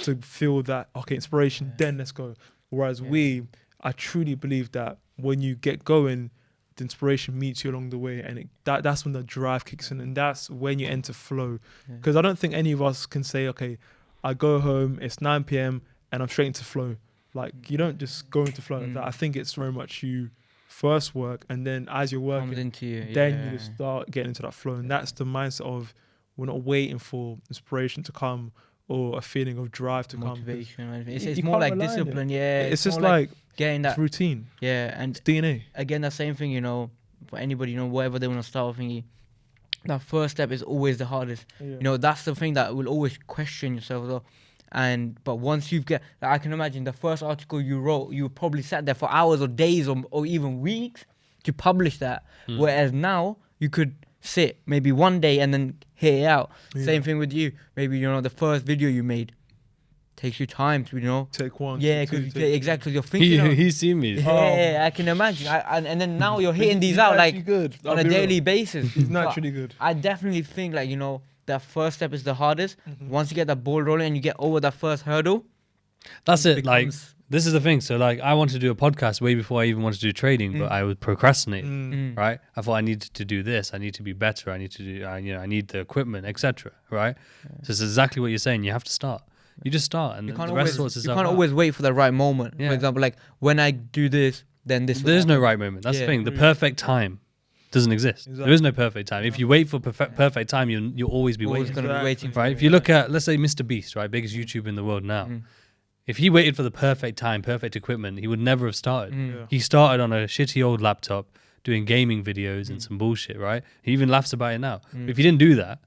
to feel that, okay, inspiration, then let's go. Whereas I truly believe that when you get going, the inspiration meets you along the way, and that's when the drive kicks in, and that's when you enter flow. Because I don't think any of us can say, okay, I go home, it's 9 p.m. and I'm straight into flow. Like, you don't just go into flow like that. I think it's very much you first work, and then as you're working, you just start getting into that flow. And that's the mindset of, we're not waiting for inspiration to come or a feeling of drive to motivation. come. It's more like discipline, It's just like getting that routine. Yeah, and it's DNA. Again, that same thing, for anybody, whatever they want to start with, that first step is always the hardest. That's the thing that will always question yourself though. But once I can imagine the first article you wrote, you probably sat there for hours or days or even weeks to publish that. Whereas now you could sit maybe one day and then hit it out. Same thing with you. Maybe the first video you made takes you time to take one. Yeah, because exactly you're thinking. He's seen me. Yeah, I can imagine. And then now you're hitting these out like on a daily basis. He's naturally good. I definitely think that first step is the hardest. Once you get that ball rolling and you get over that first hurdle, that's it. Like, this is the thing. So like, I wanted to do a podcast way before I even wanted to do trading, but I would procrastinate, right? I thought I needed to do this. I need to be better. I need to do, I need the equipment, etc. Right? So it's exactly what you're saying. You have to start. You just start, and the rest sorts itself out. You can't always wait for the right moment. For example, like when I do this, then this. There's no right moment. That's the thing. The perfect time doesn't exist. Exactly. There is no perfect time. If you wait for perfect time, you'll always be waiting. Going to be waiting, right? If you look at, let's say, Mr. Beast, right, biggest YouTuber in the world now. If he waited for the perfect time, perfect equipment, he would never have started. He started on a shitty old laptop doing gaming videos and some bullshit, right? He even laughs about it now. But if he didn't do that,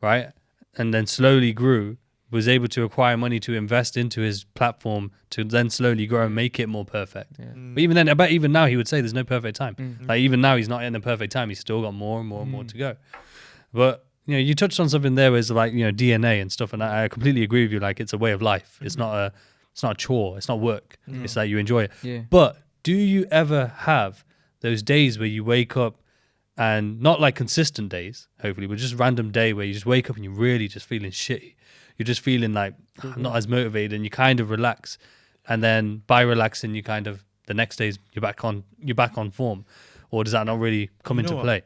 right, and then slowly grew, was able to acquire money to invest into his platform to then slowly grow and make it more perfect. But even then, I bet even now he would say there's no perfect time. Like even now he's not in the perfect time. He's still got more and more and more to go. But you touched on something there where it's like, DNA and stuff. And I completely agree with you. Like, it's a way of life. It's not a chore. It's not work. It's like you enjoy it. Yeah. But do you ever have those days where you wake up, and not like consistent days, hopefully, but just random day where you just wake up and you're really just feeling shitty. You're just feeling like not as motivated, and you kind of relax. And then by relaxing, you kind of, the next day you're back on form. Or does that not really come into play?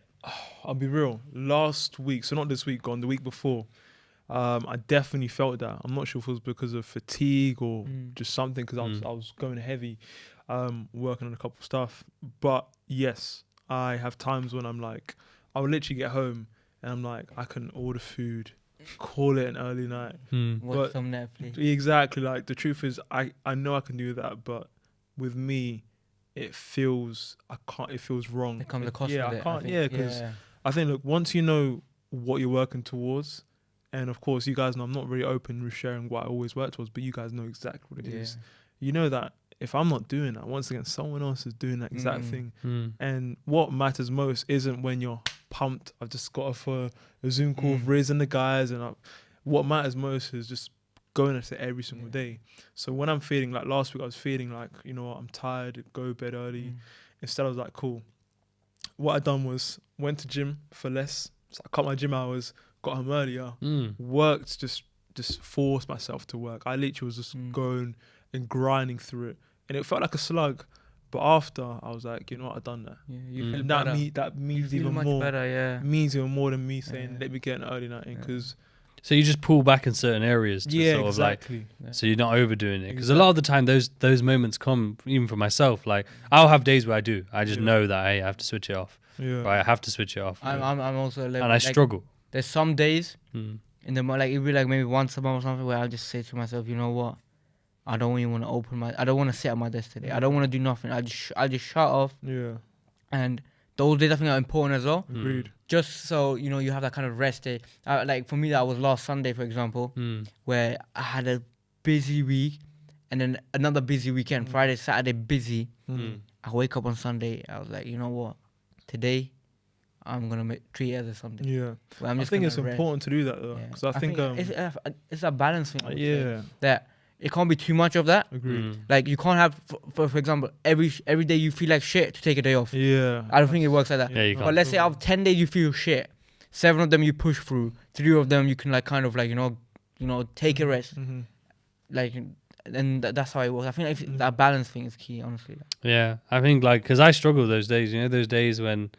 I'll be real. Last week, so not this week, gone, the week before, I definitely felt that. I'm not sure if it was because of fatigue or just something, because I was going heavy. working on a couple of stuff. But yes, I have times when I'm like, I will literally get home and I'm like, I can order food, call it an early night. Watch some Netflix. Exactly. Like the truth is, I know I can do that, but with me, it feels wrong. It comes across yeah, with I it, can't. think. Yeah, because I think, look, once you know what you're working towards, and of course, you guys know I'm not really open with sharing what I always work towards, but you guys know exactly what it is. You know that if I'm not doing that, once again, someone else is doing that exact thing. And what matters most isn't when you're pumped. I've just got off a Zoom call with Riz and the guys, and what matters most is just going at it every single day. So when I'm feeling like last week, I was feeling like, you know what, I'm tired, go to bed early. Instead, I was like, cool. What I done was went to gym for less. So I cut my gym hours, got home earlier, worked, just forced myself to work. I literally was just going and grinding through it. And it felt like a slug. But after, I was like, you know what, I've done that. Yeah, you feel And better. that means even much more. better, Means even more than me saying, let me get an early night in. Because so you just pull back in certain areas to sort of like, so you're not overdoing it. Because a lot of the time, those moments come even for myself. Like I'll have days where I just know that hey, I have to switch it off. Right, I have to switch it off. I'm also and I struggle. There's some days in the like it'll be like maybe once a month or something where I'll just say to myself, you know what, I don't even want to I don't want to sit at my desk today. I don't want to do nothing. I'll just shut off. Yeah. And those days I think are important as well. Agreed. Just so you know you have that kind of rest day. Like for me, that was last Sunday, for example, where I had a busy week and then another busy weekend. Friday, Saturday, busy. I wake up on Sunday. I was like, you know what, today I'm gonna treat it as a something. Yeah, I'm just I think it's rest. important to do that though, because I think it's a balance thing. I would say, yeah, that it can't be too much of that. Agreed. Like you can't have, for example, every day you feel like shit to take a day off. Yeah, I don't think it works like that. Yeah, you can't. But let's say out of 10 days you feel shit, 7 of them you push through, 3 of them you can like kind of like you know take a rest. Like, and that's how it works. I think like that balance thing is key, honestly. Yeah, I think like because I struggle those days. You know, those days when,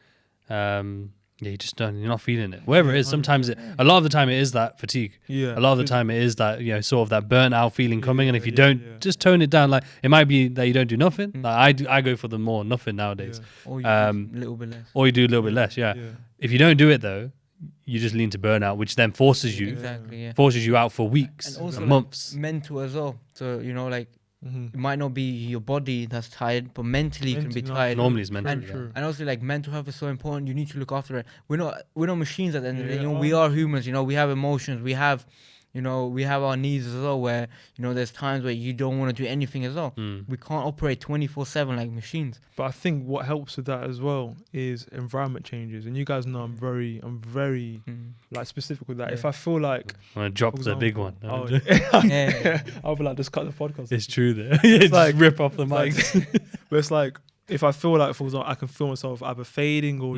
you just don't. You're not feeling it. Whatever it is, sometimes a lot of the time it is that fatigue. Yeah, a lot of the time it is that sort of that burnt out feeling coming. And if you don't just tone it down, like it might be that you don't do nothing. Like I go for the more nothing nowadays. Or you do a little bit less. Or you do a little bit less. Yeah. If you don't do it though, you just lean to burnout, which then forces you forces you out for weeks and also months. Like mental as well. So like. It might not be your body that's tired, but mentally you can be tired. Normally it's mental. And also like mental health is so important. You need to look after it. We're not machines at the end of the day. We are humans. We have emotions. We have, we have our needs as well. Where there's times where you don't want to do anything as well. We can't operate 24/7 like machines. But I think what helps with that as well is environment changes. And you guys know I'm very like specific with that. If I feel like I'm gonna drop the big one. I'll be like, just cut the podcast. It's true there. It's like rip off the mics. But it's like if I feel like, for example, I can feel myself either fading or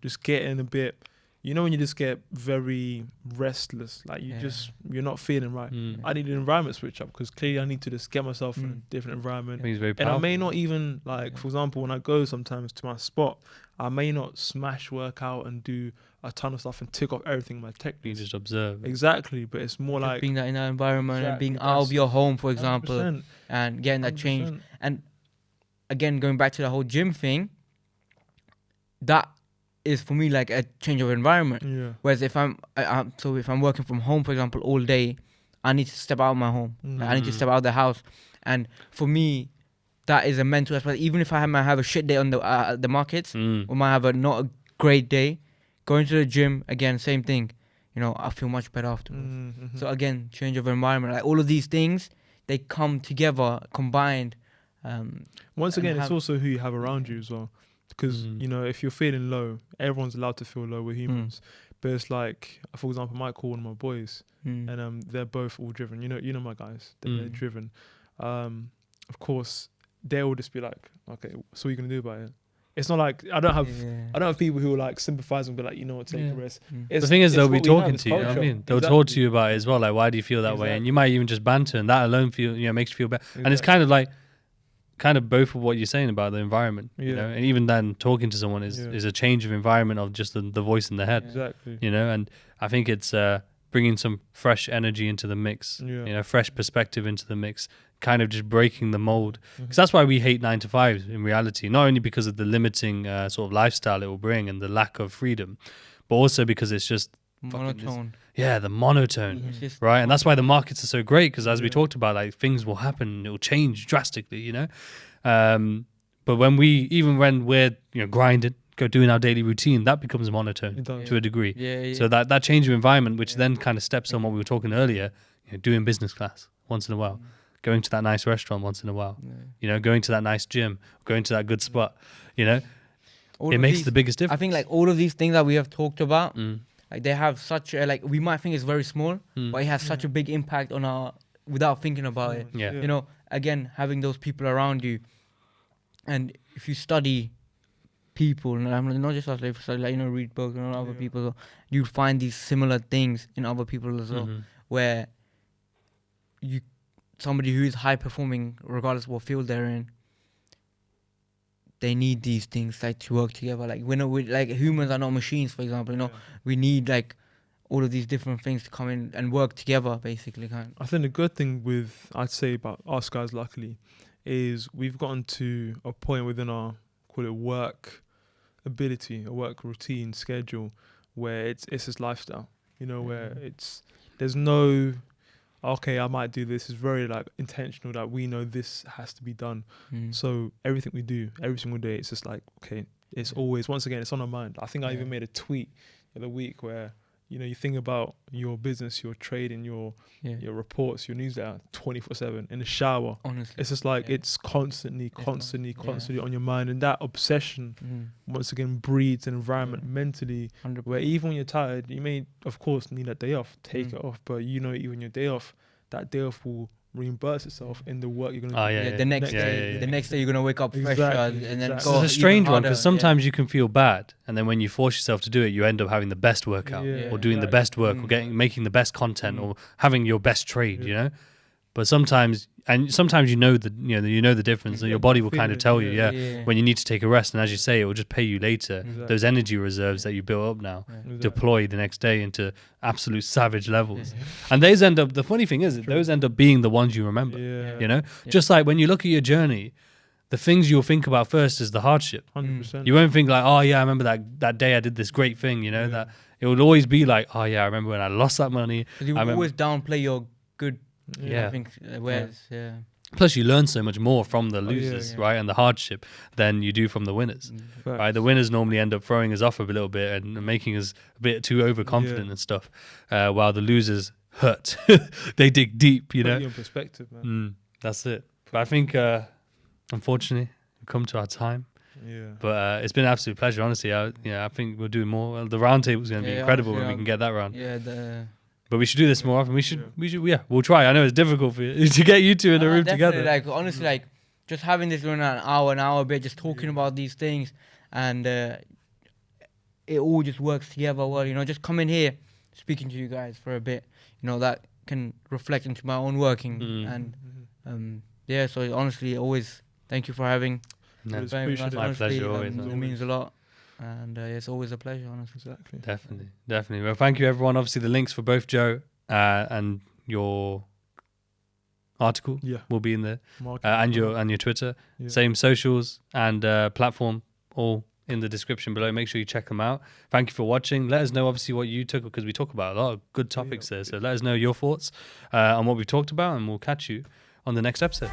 just getting a bit. When you just get very restless, like you're not feeling right. I need an environment switch up because clearly I need to just get myself in a different environment. I think it's very and I may not even like, for example, when I go sometimes to my spot, I may not smash workout and do a ton of stuff and tick off everything in my techniques. You just observe. Exactly, but it's more just like being that in that environment and being out of your home, for example, 100%. and getting that 100%. change. And again, going back to the whole gym thing, that is for me like a change of environment. Yeah. Whereas if I'm working from home, for example, all day, I need to step out of my home. Like, I need to step out of the house, and for me, that is a mental aspect. Even if I might have a shit day on the markets, or might have a not a great day, going to the gym again, same thing. I feel much better afterwards. So again, change of environment, like all of these things, they come together, combined. Once again, it's also who you have around you as well. Because, if you're feeling low, everyone's allowed to feel low. We're humans. But it's like, for example, I might call one of my boys and they're both all driven. You know my guys, they're driven. Of course, they'll just be like, okay, so what are you going to do about it? It's not like, I don't have people who are like sympathize and be like, take a rest. The thing is, they'll be talking to you. You know what I mean? They'll talk to you about it as well. Like, why do you feel that way? And you might even just banter, and that alone makes you feel better. And it's kind of like, both of what you're saying about the environment, and even then talking to someone is a change of environment of just the voice in the head. Exactly. And I think it's bringing some fresh energy into the mix, fresh perspective into the mix, kind of just breaking the mold. Because that's why we hate 9 to 5 in reality, not only because of the limiting sort of lifestyle it will bring and the lack of freedom, but also because it's just monotone. The monotone, right? And that's why the markets are so great, because as we talked about, like, things will happen, it will change drastically, but when we're grinding, go doing our daily routine, that becomes monotone to a degree. So that change of environment, which then kind of steps on what we were talking earlier, doing business class once in a while, going to that nice restaurant once in a while, going to that nice gym, going to that good spot, it makes the biggest difference. I think like all of these things that we have talked about, like they have such a, like, we might think it's very small, but it has such a big impact on our, without thinking about it. Again, having those people around you, and if you study people, and I'm not just us, like, read books and other people, you find these similar things in other people as well, where somebody who is high performing, regardless of what field they're in, they need these things, like, to work together. Like, like, humans are not machines, for example. We need, like, all of these different things to come in and work together, basically. I think the good thing I'd say about us guys, luckily, is we've gotten to a point within our, call it, work ability, a work routine schedule, where it's this lifestyle, where there's no, okay, I might do this. It's very, like, intentional that we know this has to be done. So everything we do every single day, it's just like, okay, it's always, once again, it's on our mind. I think I even made a tweet the other week where, you think about your business, your trading, your reports, your newsletter 24/7 in the shower. Honestly, it's just like it's constantly on your mind, and that obsession once again breeds an environment mentally 100%. Where even when you're tired, you may of course need that day off, take it off, but even your day off, that day off will reimburse itself in the work you're going to do. The next day, the next day you're going to wake up fresh and then go. It's a strange one, because sometimes you can feel bad, and then when you force yourself to do it, you end up having the best workout, or doing the best work, or making the best content, or having your best trade. But sometimes you know the difference, and your body will kind of tell you, when you need to take a rest, and as you say, it will just pay you later. Those energy reserves that you built up now, deploy the next day into absolute savage levels, and those end up. The funny thing is, those end up being the ones you remember. Just like when you look at your journey, the things you'll think about first is the hardship. 100%. You won't think like, oh yeah, I remember that day I did this great thing. That it would always be like, oh yeah, I remember when I lost that money. You always downplay your good. I think Plus, you learn so much more from the losers, right, and the hardship than you do from the winners. Right, the winners normally end up throwing us off a little bit and making us a bit too overconfident and stuff, while the losers hurt. They dig deep, Put you in perspective, man. That's it. But I think, unfortunately, we've come to our time. But it's been an absolute pleasure, honestly. I think we'll do more. The round table is going to be incredible when we can get that round. But we should do this more often. We'll try. I know it's difficult for you to get you two in the room together. Like, honestly, like, just having this during an hour a bit, just talking about these things, and it all just works together well. Just coming here, speaking to you guys for a bit, that can reflect into my own working. And so honestly, always thank you for having. No, it's my pleasure always. It means a lot. And it's always a pleasure, honestly. Exactly. Definitely. Well, thank you, everyone. Obviously, the links for both Joe and your article will be in there, and your Twitter, same socials and platform, all in the description below. Make sure you check them out. Thank you for watching. Let us know, obviously, what you took, because we talk about a lot of good topics there. So let us know your thoughts on what we've talked about, and we'll catch you on the next episode.